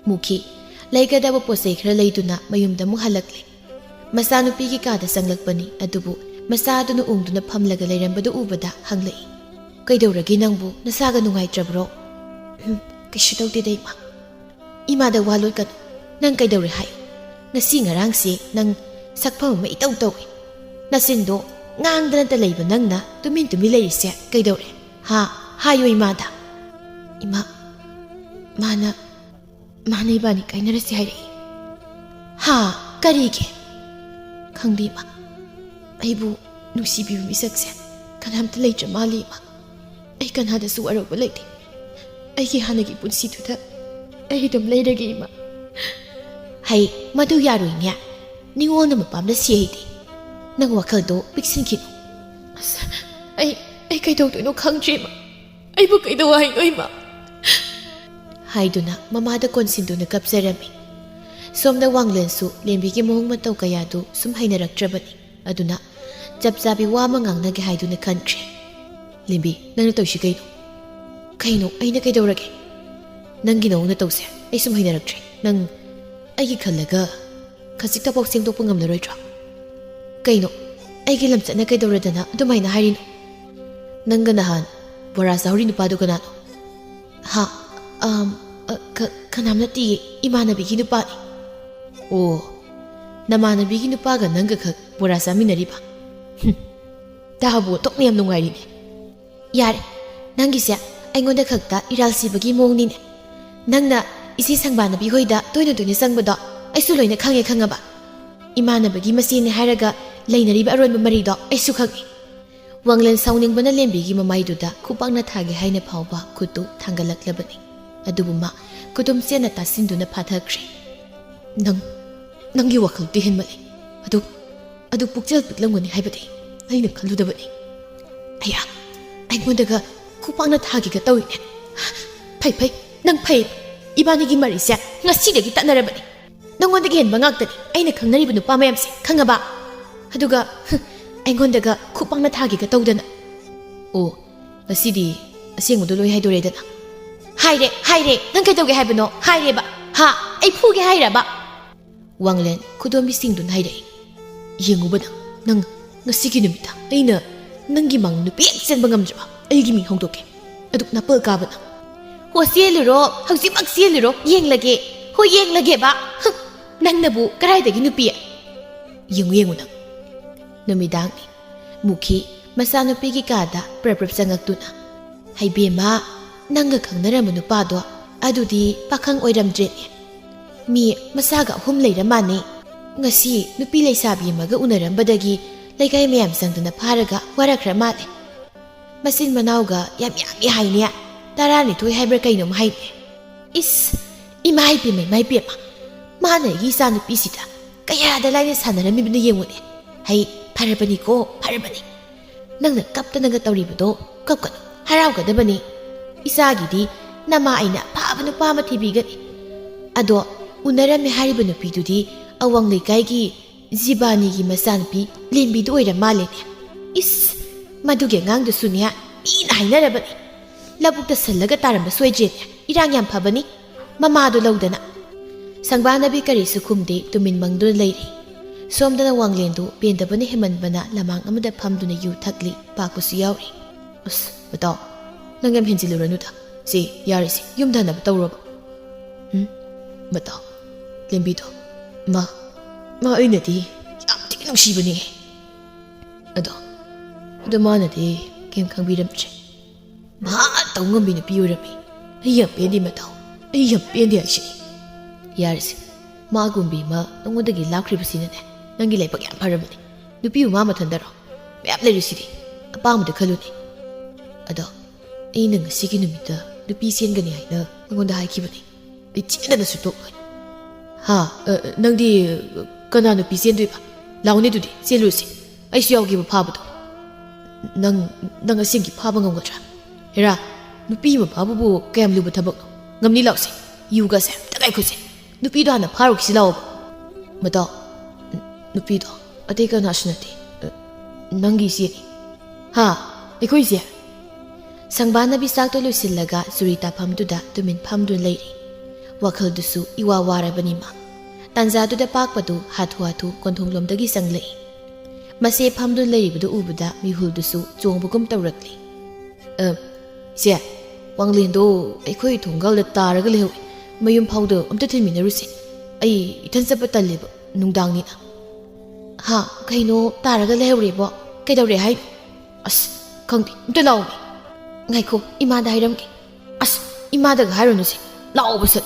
ꯃꯨꯈꯤ ꯂꯩꯒꯗꯕ ꯄꯣꯠꯆꯩ ꯈꯔ ꯂꯩꯗꯨꯅ ꯃꯌꯨꯝꯗ ꯑꯃꯨꯛ ꯍꯜꯂꯛꯂꯦ ꯃꯆꯥꯅꯨꯄꯤꯒꯤ ꯀꯥꯗ ꯆꯪꯂꯛꯄꯅꯤ ꯑꯗꯨꯕꯨ ꯃꯆꯥꯗꯨꯅ ꯎꯡꯗꯨꯅ ꯐꯝꯂꯒ ꯂꯩꯔꯝꯕꯗꯨ ꯎꯕꯗ ꯍꯪꯂꯛꯏ ꯀꯩꯗꯧꯔꯒꯦ ꯅꯪꯕꯨ ꯅꯁꯥꯒ ꯅꯨꯡꯉꯥꯏꯇ꯭ꯔꯕ꯭ꯔꯣ ꯀꯩꯁꯨ ꯇꯧꯗꯦꯗ ꯏꯃꯥꯗ ꯋꯥ ꯂꯣꯠꯀꯅꯨ ꯅꯪ ꯀꯩꯗꯧꯔꯦ ꯍꯥꯏꯌꯨ ꯉꯁꯤ ꯉꯔꯥꯡꯁꯦ ꯅꯪ ꯁꯛꯐꯝ ꯑꯃ ꯏꯇꯧ ꯇꯧꯏ ꯅꯆꯤꯟꯗꯣ ꯉꯥꯡꯗꯅꯇ ꯂꯩꯕ ꯅꯪꯅ ꯇꯨꯃꯤꯟ ꯂꯩꯔꯤꯁꯦ ꯀꯩꯗꯧꯔꯦ ꯍꯥꯏꯌꯣ ꯏꯃꯥꯗ ꯏꯃꯥ ꯃꯥꯅ ꯏꯕꯥꯅꯤ ꯀꯥꯏꯅꯔꯁꯤ ꯍꯥꯏꯔꯛꯏ ꯀꯔꯤꯒꯤ ꯈꯪꯗꯦ ꯏꯃꯥ ꯑꯩꯕꯨ ꯅꯨꯡꯁꯤꯕꯤꯕ ꯃꯤꯁꯛꯁꯦ ꯀꯅꯥꯝꯇ ꯂꯩꯇ꯭ꯔ ꯃꯥꯜꯂꯤ ꯏꯃꯥ ꯑꯩ ꯀꯅꯥꯗꯁꯨ ꯋꯥꯔꯧꯕ ꯂꯩꯇꯦ ꯑꯩꯒꯤ ꯍꯥꯟꯅꯒꯤ ꯄꯨꯟꯁꯤꯗꯨꯗ ꯑꯩ ꯑꯗꯨꯝ ꯂꯩꯔꯒꯦ ꯏꯃꯥ ꯃꯗꯨ ꯌꯥꯔꯣꯏꯅꯦ ꯅꯤꯉꯣꯜꯅ ꯃꯄꯥꯝꯗ ꯁꯤꯍꯩꯗꯦ ꯅꯪ ꯋꯥꯈꯜꯗꯣ ꯄꯤꯛꯁꯤꯟꯈꯤꯅꯨ ꯑꯁ ꯑꯩ ꯀꯩꯗꯧꯗꯣꯏꯅꯣ ꯈꯪꯗ꯭ꯔꯦ ꯏꯃꯥ ꯑꯩꯕꯨ ꯀꯩꯗꯧ ꯍꯥꯏꯅꯣ ꯏꯃꯥ ꯍꯥꯏꯗꯨꯅ ꯃꯃꯥꯗ ꯀꯣꯟꯁꯤꯟꯗꯨꯅ ꯀꯞꯆꯔꯝꯃꯤ ꯁꯣꯝꯗ ꯋꯥꯡꯂꯦꯟꯁꯨ ꯂꯦꯝꯕꯤꯒꯤ ꯃꯑꯣꯡ ꯃꯇꯧ ꯀꯌꯥꯗꯨ ꯁꯨꯝ ꯍꯩꯅꯔꯛꯇ꯭ꯔꯕꯅꯤ ꯑꯗꯨꯅ ꯆꯞ ꯆꯥꯕꯤ ꯋꯥ ꯑꯃ ꯉꯥꯡꯅꯒꯦ ꯍꯥꯏꯗꯨꯅ ꯈꯟꯈ꯭ꯔꯦ ꯂꯦꯝꯕꯤ ꯅꯪꯅ ꯇꯧꯏꯁꯤ ꯀꯩꯅꯣ ꯑꯩꯅ ꯀꯩꯗꯧꯔꯒꯦ ꯅꯪꯒꯤ ꯅꯑꯣꯡꯅ ꯇꯧꯁꯦ ꯑꯩ ꯁꯨꯝ ꯍꯩꯅꯔꯛꯇ꯭ꯔꯦ ꯅꯪ ꯑꯩꯒꯤ ꯈꯜꯂꯒ ꯈꯖꯤꯛꯇꯐꯥꯎ ꯁꯦꯝꯗꯣꯛꯄ ꯉꯝꯂꯔꯣꯏꯗ꯭ꯔꯣ ꯀꯩꯅꯣ ꯑꯩꯒꯤ ꯂꯝꯆꯠꯅ ꯀꯩꯗꯧꯔꯗꯅ ꯑꯗꯨꯃꯥꯏꯅ ꯍꯥꯏꯔꯤꯅꯣ ꯅꯪꯒ ꯅꯍꯥꯟ ꯕꯣꯔꯥ ꯆꯥꯍꯧꯔꯤ ꯅꯨꯄꯥꯗꯨ ꯀꯅꯥꯅꯣ ꯀꯅꯥꯝ ꯅꯠꯇꯤꯌꯦ ꯏꯃꯥꯟꯅꯕꯤꯒꯤ ꯅꯨꯄꯥꯅꯤ ꯑꯣ ꯅꯃꯥꯟꯅꯕꯤꯒꯤ ꯅꯨꯄꯥꯒ ꯅꯪꯒ ꯈꯛ ꯕꯣꯔꯥ ꯆꯥꯃꯤꯟꯅꯔꯤꯕ ꯇꯥꯕꯨ ꯇꯣꯛꯅ ꯌꯥꯝ ꯅꯨꯡꯉꯥꯏꯔꯤꯅꯦ ꯌꯥꯔꯦ ꯅꯪꯒꯤꯁꯦ ꯑꯩꯉꯣꯟꯗ ꯈꯛꯇ ꯏꯔꯥꯜ ꯁꯤꯕꯒꯤ ꯃꯑꯣꯡꯅꯤꯅꯦ ꯅꯪꯅ ꯏꯆꯦ ꯁꯪꯕꯥꯅꯕꯤ ꯍꯣꯏꯗ ꯇꯣꯏꯅ ꯆꯪꯕꯗꯣ ꯑꯩꯁꯨ ꯂꯣꯏꯅ ꯈꯪꯉꯕ ꯏꯃꯥꯟꯅꯕꯒꯤ ꯃꯆꯦꯅꯦ ꯍꯥꯏꯔꯒ ꯂꯩꯅꯔꯤꯕ ꯑꯔꯣꯟꯕ ꯃꯔꯤꯗꯣ ꯑꯩꯁꯨ ꯈꯪꯉꯤ ꯋꯥꯡꯂꯦꯟ ꯁꯥꯎꯅꯤꯡꯕꯅ ꯂꯦꯝꯕꯤꯒꯤ ꯃꯃꯥꯏꯗꯨꯗ ꯈꯨꯄꯥꯛꯅ ꯊꯥꯒꯦ ꯍꯥꯏꯅ ꯐꯥꯎꯕ ꯈꯨꯠꯇꯨ ꯊꯥꯡꯒꯠꯂꯛꯂꯕꯅꯤ ꯑꯗꯨꯕꯨ ꯃꯥ ꯈꯨꯗꯨꯝ ꯆꯦꯟꯅ ꯇꯥꯁꯤꯟꯗꯨꯅ ꯐꯥꯊꯈ꯭ꯔꯦ ꯅꯪꯒꯤ ꯋꯥꯈꯜꯗꯤ ꯍꯦꯟꯃꯜꯂꯤ ꯑꯗꯨ ꯄꯨꯛꯆꯦꯜ ꯄꯤꯛꯂꯝꯒꯅꯤ ꯍꯥꯏꯕꯗꯤ ꯑꯩꯅ ꯈꯜꯂꯨꯗꯕꯅꯤ ꯑꯩꯉꯣꯟꯗꯒ ꯈꯨꯄꯥꯛꯅ ꯊꯥꯒꯦꯒ ꯇꯧꯏꯅꯦ ꯐꯩ ꯅꯪ ꯐꯩ Ibaniगी marise ngasidagi tatnarabani. Nangondagi henba ngaktani aina khangnariba nupa mayamse khangaba. Aduga aingondaga khupangna thagiga tawdana. Oh, ngasidi asengmudu loi haidoredana. Haire nang kaitawge haibano haireba. Ha ai phuge hairaba. Wanglen khudombi singdun hairei. Yengubana nang ngasigi numita aina nangi mang nupi senba ngamjaba. Aigi mi hongdoke. Aduk napal kabana. Ho sieluro hausimak sieluro yenglage. Ho yenglage ba. Nang nabu karaidagi nupi. Yengu nang. Numidangni mukhi masanupigi kada prap sangaktuna. Haibema nanga khangnarama nupado adudi pakhang oiramdreni. Mi masaga hum leiramani. Ngasi nupi leisabi maga unarambadagi leikai mayam sangduna pharaga warakhra male. Masin manauga yam haine tarani thoi haibra kainom haine. Is imai pi mai pi ma. Mana gi sa nupi sita kaya da laine sanarami bina yengune. Hai farabani ko farabani. Nangna kaptanaga tawribado kapkano haraugadabani. Isagidi nama aina phaba nupa ama thibigani. Ado unarame hariba nupidudi awang leikaigi Zibanigi masanpi lembidu oira malene. Is maduge ngang sunya ina hainarabani. Labukta sallaga taramba soijene irang yam phabani mamado laudana. Sangbanabi karisu khumde tumin mangdun leiri. Somdana wanglendu pendabani hemanbana lamang amada phamduna yu thakli pakpusu yauri. Us batao nangam henjiluranuda. Si yarisi yumdana batawroba. Batao lembido ma ainadi yam tik nungsibani. Ado manadi kem khangbiramche. Ma tawngam bina piyurami. Ayam pendi matao. Ayam pendi ashi. Yarisi ma gumbi ma nongodagi lakribasine. Nangi laipak yam pharabani. Nupiu ma mathandaro. Mayap lerisidi. Apamada khaluni. Ado aina ngasigi numita nupi sengani haina nangonda haikibani. Ichena su tok. Ha nangdi kana nupi senduiba. Launi dudi selusi. Aisu yawgi ba phabado. Nang asengi phaba ngamgadra. Hera nupi ma phabu kayam luba thabak ngamni lause. Yuga se takai khuse. Nupi do hana pharuk silaw. Mata nupi do ate kana sunati. Nangi sieni. Ha ekoi sia. Sangbana bisak to lusillaga surita phamduda tumin phamdun leiri. Wakhal dusu iwa warabani ma. Tanza duda pakpadu hathu konthonglomdagi sanglei. Mase phamdun leiribdu ubuda mihul dusu chongbugum tawrakli. Sia wanglendo ekoi thongal da taraga lehu mayum phawdo amta thilminarusi. Ai ithan sapa talleba nungdangni na. Ha kaino taraga lehurebo kaidawre hai. As khangdi amta lawmi. Ngaiko imada hairamki. As imada ga haironusi lawbasat.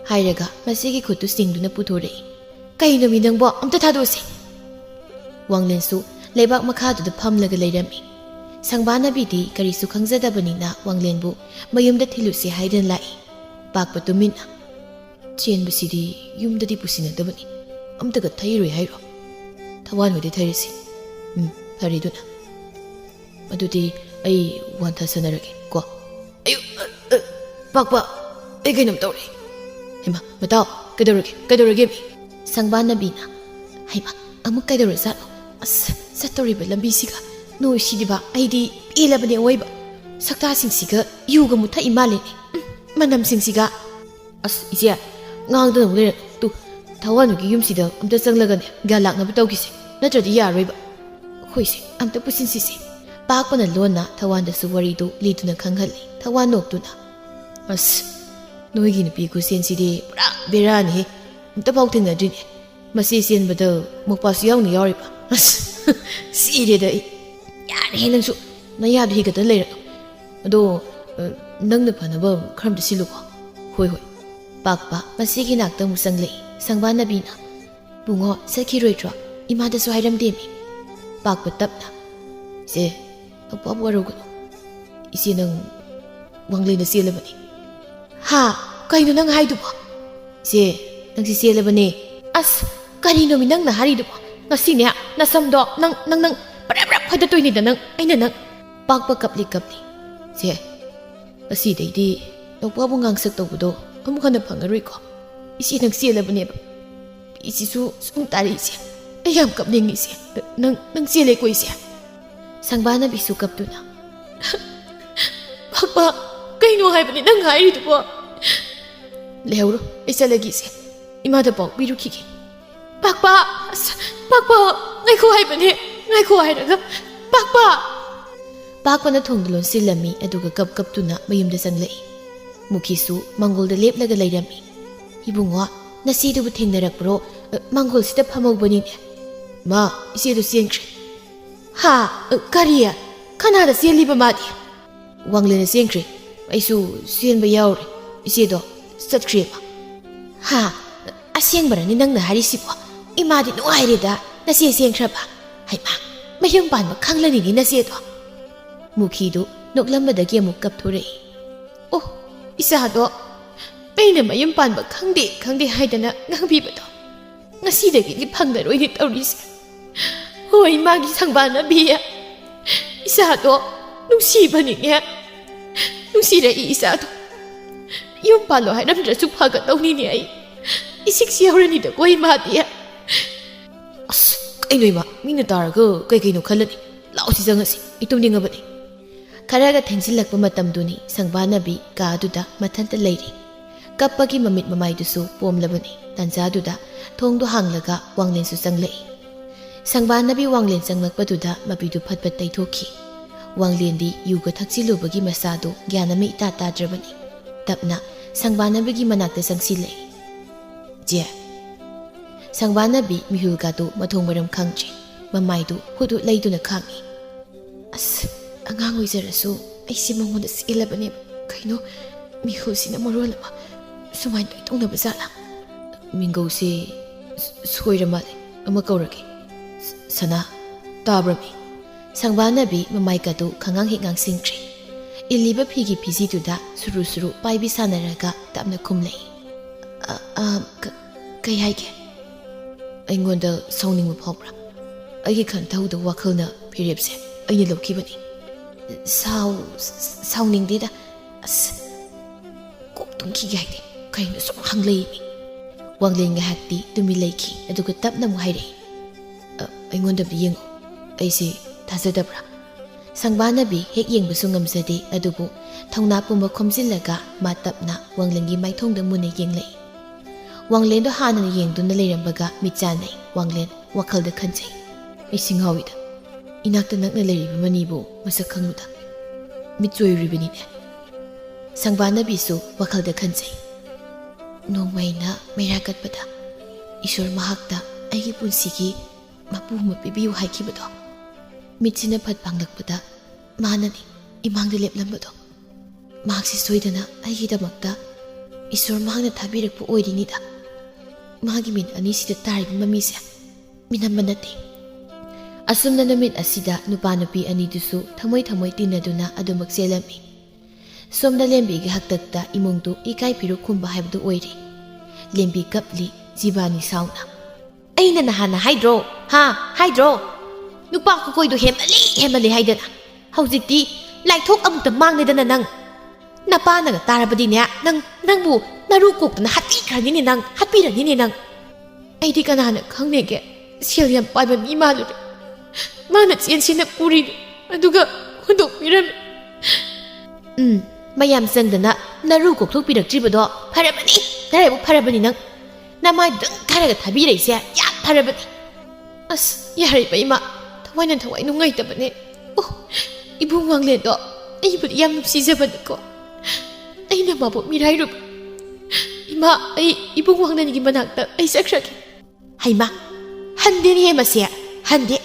Hairaga masigi khutu singduna puthore. Kaino mi nangbo amta thadosi. Wanglensu leibak makhaduda phamlaga leirami. Sangbana bidi karisu khangzadabanina wanglenbu mayumda thilusi haidan lai. Pakpa tumina. Chenbasidi yumdadi pusinadabani. Amtaga thairoi hairo. Thawan hode thairisi. Thariduna. Madudi ai wantha sanarage ko. Ayu pakpa ai kainam tawre. Hima matao kadorage mi. Sangbana bina. Haima amuk kadorasa. As satoriba lambi siga. No sidiba aidi elabane oiba. Sakta singsiga yuga mutha imale. Manam singsiga. As isia ngangda ngre tu thawanugi yumsida amta changlagane galakna batawkise. Natradi yaroiba. Khoise amta pusinsisi. Pakpana lona thawanda suwaridu liduna khanghali. Thawan noktuna. As noigi nupi ku sensidi pura berani. Amta pawthingna dine. Masi senbada mukpasu yawni yawriba. As sireda yare nangsu nayadu higata leira. Ado nangna phanaba kharamda siluko. Hoi pakpa masigi nakta musanglei. Sangbana bina. Bungo sakhiroitro imada su hairamdemi. Pakpa tapna. Se apabu warugano. Isi nang wanglei na silabani. Ha kaino nang haiduba. Se nang si silabani. As karino mi nang na hariduba. Ngasine nasamdo nang parabra phada toini da nang aina nang pakpa kapli. Se asi deidi apabu ngangsak tawbudo ꯑꯃꯨꯛ ꯍꯟꯅ ꯐꯪꯉꯔꯣꯏꯀꯣ ꯏꯆꯦ ꯅꯪ ꯆꯦꯜꯂꯕꯅꯦꯕ ꯏꯆꯦꯁꯨ ꯁꯨꯝ ꯇꯥꯔꯦ ꯏꯆꯦ ꯑꯩ ꯌꯥꯝ ꯀꯞꯅꯤꯡꯉꯤ ꯏꯆꯦ ꯅꯪ ꯆꯦꯜꯂꯦꯀꯣ ꯏꯆꯦ ꯁꯪꯕꯥꯅꯕꯤꯁꯨ ꯀꯞꯇꯨꯅ ꯄꯥꯛꯄ ꯀꯩꯅꯣ ꯍꯥꯏꯕꯅꯤ ꯅꯪ ꯍꯥꯏꯔꯤꯗꯨꯕꯣ ꯂꯩꯍꯧꯔꯣ ꯑꯩ ꯆꯠꯂꯒꯦ ꯏꯆꯦ ꯏꯃꯥꯗ ꯄꯥꯎ ꯄꯤꯔꯨꯈꯤꯒꯦ ꯄꯥꯛꯄ ꯄꯥꯛꯄ ꯉꯥꯏꯈꯣ ꯍꯥꯏꯕꯅꯦ ꯉꯥꯏꯈꯣ ꯍꯥꯏꯔꯒ ꯄꯥꯛꯄꯅ ꯊꯣꯡꯗ ꯂꯣꯟꯁꯤꯜꯂꯝꯃꯤ ꯑꯗꯨꯒ ꯀꯞꯇꯨꯅ ꯃꯌꯨꯝꯗ ꯆꯪꯂꯛꯏ ꯃꯨꯈꯤꯁꯨ ꯃꯥꯡꯒꯣꯜꯗ ꯂꯦꯞꯂꯒ ꯂꯩꯔꯝꯃꯤ ꯏꯕꯨꯡꯉꯣ ꯅꯆꯦꯗꯨꯕꯨ ꯊꯦꯡꯅꯔꯛꯄ꯭ꯔꯣ ꯃꯥꯡꯒꯣꯜꯁꯤꯗ ꯐꯝꯍꯧꯕꯅꯤꯅꯦ ꯃꯥ ꯏꯆꯦꯗꯨ ꯆꯦꯟꯈ꯭ꯔꯦ ꯍꯥ ꯀꯔꯤ ꯀꯅꯥꯗ ꯆꯦꯜꯂꯤꯕ ꯃꯥꯗꯤ ꯋꯥꯡꯂꯦꯟꯅ ꯆꯦꯟꯈ꯭ꯔꯦ ꯑꯩꯁꯨ ꯆꯦꯟꯕ ꯌꯥꯎꯔꯦ ꯏꯆꯦꯗꯣ ꯆꯠꯈ꯭ꯔꯦꯕ ꯍꯥ ꯑꯁꯦꯡꯕꯔꯅꯤ ꯅꯪꯅ ꯍꯥꯏꯔꯤꯁꯤꯕꯣ ꯏꯃꯥꯗꯤ ꯅꯨꯡꯉꯥꯏꯔꯦꯗ ꯅꯆꯦ ꯆꯦꯟꯈ꯭ꯔꯕ ꯍꯩꯃꯥ ꯃꯌꯨꯝ ꯄꯥꯟꯕ ꯈꯪꯂꯅꯤꯅꯤ ꯅꯆꯦꯗꯣ ꯃꯨꯈꯤꯗꯨ ꯅꯣꯛꯂꯝꯕꯗꯒꯤ ꯑꯃꯨꯛ ꯀꯞꯊꯣꯔꯛꯏ ꯑꯣ ꯏꯆꯥꯗꯣ ꯑꯩꯅ ꯃꯌꯨꯝ ꯄꯥꯟꯕ ꯈꯪꯗꯦ ꯍꯥꯏꯗꯅ ꯉꯥꯡꯕꯤꯕꯗꯣ ꯉꯁꯤꯗꯒꯤꯗꯤ ꯐꯪꯂꯔꯣꯏꯅꯦ ꯇꯧꯔꯤꯁꯦ ꯍꯣꯏ ꯃꯥꯒꯤ ꯁꯪꯕꯥꯅꯕꯤ ꯏꯆꯥꯗꯣ ꯅꯨꯡꯁꯤꯕꯅꯤꯅꯦ ꯅꯨꯡꯁꯤꯔꯛꯏ ꯏꯆꯥꯗꯣ ꯌꯨꯝ ꯄꯥꯜꯂꯣ ꯍꯥꯏꯔꯝꯗ꯭ꯔꯁꯨ ꯐꯒꯗꯧꯅꯤꯅꯦ ꯑꯩ ꯏꯁꯤꯛꯁꯤ ꯌꯧꯔꯅꯤꯗꯀꯣ ꯏꯃꯥꯗꯤ ꯑꯁ ꯀꯩꯅꯣ ꯏꯃꯥ ꯃꯤꯅ ꯇꯥꯔꯒ ꯀꯩꯅꯣ ꯈꯜꯂꯅꯤ ꯂꯥꯛꯑꯣ ꯁꯤ ꯆꯪꯉꯁꯤ ꯑꯩ ꯇꯨꯝꯅꯤꯡꯉꯕꯅꯤ ꯈꯔꯒ ꯊꯦꯡꯖꯤꯜꯂꯛꯄ ꯃꯇꯝꯗꯨꯅꯤ ꯁꯪꯕꯥꯅꯕꯤ ꯀꯥꯗꯨꯗ ꯃꯊꯟꯇ ꯂꯩꯔꯤ ꯀꯞꯄꯒꯤ ꯃꯃꯤꯠ ꯃꯃꯥꯏꯗꯨꯁꯨ ꯄꯣꯝꯂꯕꯅꯤ ꯇꯟꯖꯥꯗꯨꯗ ꯊꯣꯡꯗꯣ ꯍꯥꯡꯂꯒ ꯋꯥꯡꯂꯦꯟꯁꯨ ꯆꯪꯂꯛꯏ ꯁꯪꯕꯥꯅꯕꯤ ꯋꯥꯡꯂꯦꯟ ꯆꯪꯂꯛꯄꯗꯨꯗ ꯃꯄꯤꯗꯨ ꯐꯠ ꯇꯩꯊꯣꯛꯈꯤ ꯋꯥꯡꯂꯦꯟꯗꯤ ꯌꯨꯒ ꯊꯛꯆꯤꯜꯂꯨꯕꯒꯤ ꯃꯁꯥꯗꯨ ꯒ꯭ꯌꯥꯟ ꯑꯃ ꯏꯇꯥ ꯇꯥꯗ꯭ꯔꯕꯅꯤ ꯇꯞꯅ ꯁꯪꯕꯥꯅꯕꯤꯒꯤ ꯃꯅꯥꯛꯇ ꯆꯪꯁꯤꯜꯂꯛꯏ ꯖꯦ ꯁꯪꯕꯥꯅꯕꯤ ꯃꯤꯍꯨꯜꯒꯗꯨ ꯃꯊꯣꯡ ꯃꯔꯝ ꯈꯪꯗ꯭ꯔꯤ ꯃꯃꯥꯏꯗꯨ ꯍꯨꯠ ꯂꯩꯗꯨꯅ ꯈꯥꯡꯉꯤ ꯑꯁ ꯑꯉꯥꯡ ꯑꯣꯏꯖꯔꯁꯨ ꯑꯩꯁꯦ ꯃꯉꯣꯟꯗ ꯆꯦꯜꯂꯕꯅꯦꯕ ꯀꯩꯅꯣ ꯃꯤꯍꯨꯜꯁꯤꯅ ꯃꯔꯣꯜ ꯑꯃ ꯁꯨꯃꯥꯏꯅ ꯇꯧꯅꯕ ꯖꯥꯠꯂꯥ ꯃꯤꯡꯒꯧꯁꯦ ꯁꯣꯏꯔ ꯃꯥꯜꯂꯦ ꯑꯃ ꯀꯧꯔꯒꯦ ꯁꯅꯥ ꯇꯥꯕ꯭ꯔꯃꯤ ꯁꯪꯕꯥꯅꯕꯤ ꯃꯃꯥꯏꯒꯗꯨ ꯈꯉꯥꯡ ꯍꯦꯛ ꯉꯥꯡꯁꯤꯟꯈ꯭ꯔꯦ ꯏꯜꯂꯤꯕ ꯐꯤꯒꯤ ꯐꯤꯖꯤꯗꯨꯗ ꯁꯨꯔꯨ ꯄꯥꯏꯕꯤ ꯁꯥꯟꯅꯔꯒ ꯇꯞꯅ ꯈꯨꯝꯂꯛꯏ ꯀꯩ ꯍꯥꯏꯒꯦ ꯑꯩꯉꯣꯟꯗ ꯁꯥꯎꯅꯤꯡꯕ ꯐꯥꯎꯕ꯭ꯔꯥ ꯑꯩꯒꯤ ꯈꯟꯊꯍꯧꯗꯕ ꯋꯥꯈꯜꯅ ꯐꯤꯔꯦꯞꯁꯦ ꯑꯩꯅ ꯂꯧꯈꯤꯕꯅꯤ ꯁꯥꯎꯅꯤꯡꯗꯦꯗ ꯑꯁ ꯀꯣꯛ ꯇꯨꯝꯈꯤꯒꯦ ꯍꯥꯏꯗꯤ ꯀꯩꯅꯣ ꯁꯨꯝ ꯍꯪꯂꯛꯏꯅꯤ ꯋꯥꯡꯂꯦꯟ ꯉꯥꯏꯍꯥꯛꯇꯤ ꯇꯨꯃꯤꯟ ꯂꯩꯈꯤ ꯑꯗꯨꯒ ꯇꯞꯅ ꯑꯃꯨꯛ ꯍꯥꯏꯔꯛꯏ ꯑꯩꯉꯣꯟꯗꯗꯤ ꯌꯦꯡꯉꯨ ꯑꯩꯁꯦ ꯊꯥꯖꯗꯕ꯭ꯔꯥ ꯁꯪꯕꯥꯅꯕꯤ ꯍꯦꯛ ꯌꯦꯡꯕꯁꯨ ꯉꯝꯖꯗꯦ ꯑꯗꯨꯕꯨ ꯊꯧꯅꯥ ꯄꯨꯝꯕ ꯈꯣꯝꯖꯤꯜꯂꯒ ꯃꯥ ꯇꯞꯅ ꯋꯥꯡꯂꯦꯟꯒꯤ ꯃꯥꯏꯊꯣꯡꯗ ꯃꯨꯟꯅ ꯌꯦꯡꯂꯛꯏ ꯋꯥꯡꯂꯦꯟꯗꯣ ꯍꯥꯟꯅ ꯌꯦꯡꯗꯨꯅ ꯂꯩꯔꯝꯕꯒ ꯃꯤꯠ ꯆꯥꯟꯅꯩ ꯋꯥꯡꯂꯦꯟ ꯋꯥꯈꯜꯗ ꯈꯟꯖꯩ ꯑꯩꯁꯤ ꯉꯥꯎꯏꯗ ꯏꯅꯥꯛꯇ ꯅꯛꯅ ꯂꯩꯔꯤꯕ ꯃꯅꯤꯕꯨ ꯃꯁꯛ ꯈꯪꯂꯨꯗ ꯃꯤꯠ ꯆꯣꯏꯔꯤꯕꯅꯤꯅꯦ ꯁꯪꯕꯥꯅꯕꯤꯁꯨ ꯋꯥꯈꯜꯗ ꯈꯟꯖꯩ ꯅꯣꯡꯃꯩꯅ ꯃꯩꯔꯥ ꯀꯠꯄꯗ ꯏꯁꯣꯔ ꯃꯍꯥꯛꯇ ꯑꯩꯒꯤ ꯄꯨꯟꯁꯤꯒꯤ ꯃꯄꯨ ꯑꯃ ꯄꯤꯕꯤꯌꯨ ꯍꯥꯏꯈꯤꯕꯗꯣ ꯃꯤꯠꯁꯤꯅ ꯐꯠ ꯄꯥꯡꯂꯛꯄꯗ ꯃꯥꯅꯅꯤ ꯏꯃꯥꯡꯗ ꯂꯦꯞꯂꯝꯕꯗꯣ ꯃꯍꯥꯛꯁꯤ ꯁꯣꯏꯗꯅ ꯑꯩꯒꯤꯗꯃꯛꯇ ꯏꯁꯣꯔ ꯃꯍꯥꯛꯅ ꯊꯥꯕꯤꯔꯛꯄ ꯑꯣꯏꯔꯤꯅꯤꯗ ꯃꯥꯒꯤ ꯃꯤꯠ ꯑꯅꯤꯁꯤꯗ ꯇꯥꯔꯤꯕ ꯃꯃꯤꯁꯦ ꯃꯤꯅꯝꯕ ꯅꯠꯇꯦ ꯑꯁꯨꯝꯅ ꯅꯨꯃꯤꯠ ꯑꯁꯤꯗ ꯅꯨꯄꯥ ꯅꯨꯄꯤ ꯑꯅꯤꯗꯨꯁꯨ ꯊꯃꯣꯏ ꯇꯤꯟꯅꯗꯨꯅ ꯑꯗꯨꯃꯛ ꯆꯦꯜꯂꯝꯃꯤ ꯁꯣꯝꯗ ꯂꯦꯝꯕꯤꯒꯤ ꯍꯛꯇꯛꯇ ꯏꯃꯨꯡꯗꯨ ꯏꯀꯥꯏ ꯐꯤꯔꯨꯛ ꯈꯨꯝꯕ ꯍꯥꯏꯕꯗꯨ ꯑꯣꯏꯔꯤ ꯂꯦꯝꯕꯤ ꯀꯞꯂꯤ ꯖꯤꯕꯥꯅꯤ ꯁꯥꯎꯅ ꯑꯩꯅ ꯅꯍꯥꯟꯅ ꯍꯥꯏꯗ꯭ꯔꯣ ꯅꯨꯄꯥ ꯀꯨꯀꯣꯏꯗꯣ ꯍꯦꯟꯃꯜꯂꯤ ꯍꯥꯏꯗꯅ ꯍꯧꯖꯤꯛꯇꯤ ꯂꯥꯏꯊꯣꯛ ꯑꯃꯨꯛꯇ ꯃꯥꯡꯂꯦꯗꯅ ꯅꯪ ꯅꯄꯥꯅꯒ ꯇꯥꯔꯕꯗꯤꯅꯦ ꯅꯪꯕꯨ ꯅꯔꯨ ꯀꯣꯛꯇꯅ ꯍꯥꯠꯄꯤꯔꯅꯤꯅꯦ ꯅꯪ ꯑꯩꯗꯤ ꯀꯅꯥꯅ ꯈꯪꯅꯦꯒꯦ ꯁꯦꯜ ꯌꯥꯝ ꯄꯥꯏꯕ ꯃꯤ ꯃꯥꯜꯂꯨꯔꯦ ꯃꯥꯅ ꯆꯦꯟꯁꯤꯅ ꯄꯨꯔꯤꯅꯤ ꯑꯗꯨꯒ ꯍꯨꯟꯗꯣꯛꯄꯤꯔꯝꯃꯤ ꯃꯌꯥꯝ ꯆꯪꯗꯅ ꯅꯔꯨ ꯀꯣꯛꯊꯣꯛꯄꯤꯔꯛꯇ꯭ꯔꯤꯕꯗꯣ ꯐꯔꯕꯅꯤ ꯅꯔꯥꯏꯕꯛ ꯐꯔꯕꯅꯤ ꯅꯪ ꯅꯃꯥꯏꯗꯪ ꯊꯥꯔꯒ ꯊꯥꯕꯤꯔꯛꯏꯁꯦ ꯌꯥꯝ ꯐꯔꯕꯅꯤ ꯑꯁ ꯌꯥꯔꯤꯕ ꯏꯃꯥ ꯊꯋꯥꯏ ꯅꯨꯡꯉꯥꯏꯇꯕꯅꯦ ꯑꯣ ꯏꯕꯨꯡ ꯋꯥꯡꯂꯦꯟꯗꯣ ꯑꯩꯕꯨꯗꯤ ꯌꯥꯝ ꯅꯨꯡꯁꯤꯖꯕꯅꯤꯀꯣ ꯑꯩꯅ ꯃꯥꯕꯨ ꯃꯤꯔꯥꯏꯔꯨꯕ ꯏꯃꯥ ꯑꯩ ꯏꯕꯨꯡ ꯋꯥꯡꯂꯦꯟꯒꯤ ꯃꯅꯥꯛꯇ ꯑꯩ ꯆꯠꯈ꯭ꯔꯒꯦ ꯍꯩꯃꯥ ꯍꯟꯗꯦꯅꯦ ꯃꯁꯦ ꯍꯟꯗꯦ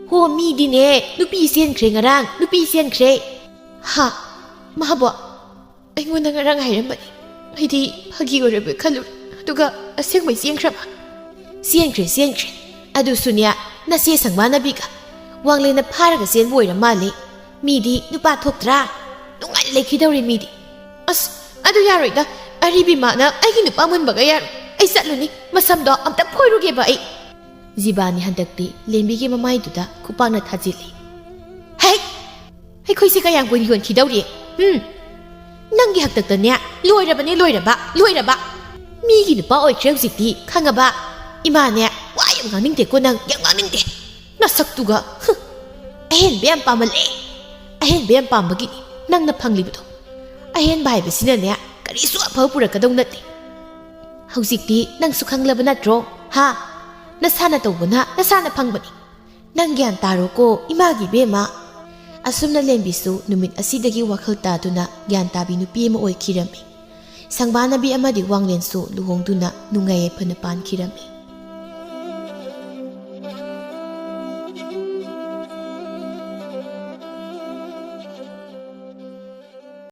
ꯍꯣ ꯃꯤꯗꯤꯅꯦ ꯅꯨꯄꯤ ꯆꯦꯟꯈ꯭ꯔꯦ ꯉꯔꯥꯡ ꯅꯨꯄꯤ ꯆꯦꯟꯈ꯭ꯔꯦ ꯍꯥ ꯃꯥꯕꯣ ꯑꯩꯉꯣꯟꯗ ꯉꯔꯥꯡ ꯍꯥꯏꯔꯝꯕꯅꯤ ꯑꯩꯗꯤ ꯐꯥꯒꯤ ꯑꯣꯏꯔꯕ ꯈꯜꯂꯨꯔꯦ ꯑꯗꯨꯒ ꯑꯁꯦꯡꯕꯩ ꯆꯦꯟꯈ꯭ꯔꯕ ꯆꯦꯟꯈ꯭ꯔꯦ ꯑꯗꯨꯁꯨꯅꯦ ꯅꯆꯦ ꯁꯪꯕꯥꯅꯕꯤꯒ ꯋꯥꯡꯂꯦꯟꯅ ꯐꯥꯔꯒ ꯆꯦꯟꯕ ꯑꯣꯏꯔ ꯃꯥꯜꯂꯤ ꯃꯤꯗꯤ ꯅꯨꯄꯥ ꯊꯣꯛꯇ꯭ꯔꯥ ꯅꯨꯡꯉꯥꯏꯅ ꯂꯩꯈꯤꯗꯧꯔꯦ ꯃꯤꯗꯤ ꯑꯁ ꯑꯗꯨ ꯌꯥꯔꯣꯏꯗ ꯑꯔꯤꯕꯤ ꯃꯥꯅ ꯑꯩꯒꯤ ꯅꯨꯄꯥ ꯃꯨꯟꯕꯒ ꯌꯥꯔꯣꯏ ꯑꯩ ꯆꯠꯂꯨꯅꯤ ꯃꯁꯝꯗꯣ ꯑꯝꯇ ꯐꯣꯏꯔꯨꯒꯦꯕ ꯑꯩ ꯖꯤꯕꯥꯅꯤ ꯍꯟꯗꯛꯇꯤ ꯂꯦꯝꯕꯤꯒꯤ ꯃꯃꯥꯏꯗꯨꯗ ꯈꯨꯄꯥꯛꯅ ꯊꯥꯖꯤꯜꯂꯤ ꯍꯦꯛ ꯑꯩꯈꯣꯏꯁꯦ ꯀꯌꯥꯝ ꯀꯨꯏꯅ ꯌꯣꯟꯈꯤꯗꯧꯔꯤ ꯅꯪꯒꯤ ꯍꯛꯇꯛꯇꯅꯦ ꯂꯣꯏꯔꯕ ꯃꯤꯒꯤ ꯅꯨꯄꯥ ꯑꯣꯏꯈ꯭ꯔꯦ ꯍꯧꯖꯤꯛꯇꯤ ꯈꯪꯉꯕ ꯏꯃꯥꯅꯦ ꯋꯥ ꯌꯥꯝ ꯉꯥꯡꯅꯤꯡꯗꯦꯀꯣ ꯅꯪ ꯌꯥꯝ ꯉꯥꯡꯅꯤꯡꯗꯦ ꯅꯁꯛꯇꯨꯒ ꯑꯍꯦꯟꯕ ꯌꯥꯝ ꯄꯥꯝꯃꯜꯂꯦ ꯑꯍꯦꯟꯕ ꯌꯥꯝ ꯄꯥꯝꯕꯒꯤꯅꯤ ꯅꯪꯅ ꯐꯪꯂꯤꯕꯗꯣ ꯑꯍꯦꯟꯕ ꯍꯥꯏꯕꯁꯤꯅꯅꯦ ꯀꯔꯤꯁꯨ ꯑꯐꯕ ꯄꯨꯔꯛꯀꯗꯧ ꯅꯠꯇꯦ ꯍꯧꯖꯤꯛꯇꯤ ꯅꯪꯁꯨ ꯈꯪꯂꯕ ꯅꯠꯇ꯭ꯔꯣ ꯍꯥ ꯅꯁꯥꯅ ꯇꯧꯕꯅ ꯅꯁꯥꯅ ꯐꯪꯕꯅꯤ ꯅꯪ ꯒ꯭ꯌꯥꯟ ꯇꯥꯔꯣꯀꯣ ꯏꯃꯥꯒꯤ ꯏꯕꯦꯝꯃ ꯑꯁꯨꯝꯅ ꯂꯦꯝꯕꯤꯁꯨ ꯅꯨꯃꯤꯠ ꯑꯁꯤꯗꯒꯤ ꯋꯥꯈꯜ ꯇꯥꯗꯨꯅ ꯒ꯭ꯌꯥꯟ ꯇꯥꯕꯤ ꯅꯨꯄꯤ ꯑꯃ ꯑꯣꯏꯈꯤꯔꯝꯃꯤ ꯁꯪꯕꯥꯅꯕꯤ ꯑꯃꯗꯤ ꯋꯥꯡꯂꯦꯟꯁꯨ ꯂꯨꯍꯣꯡꯗꯨꯅ ꯅꯨꯡꯉꯥꯏ ꯌꯥꯏꯐꯅ ꯄꯥꯟꯈꯤꯔꯝꯃꯤ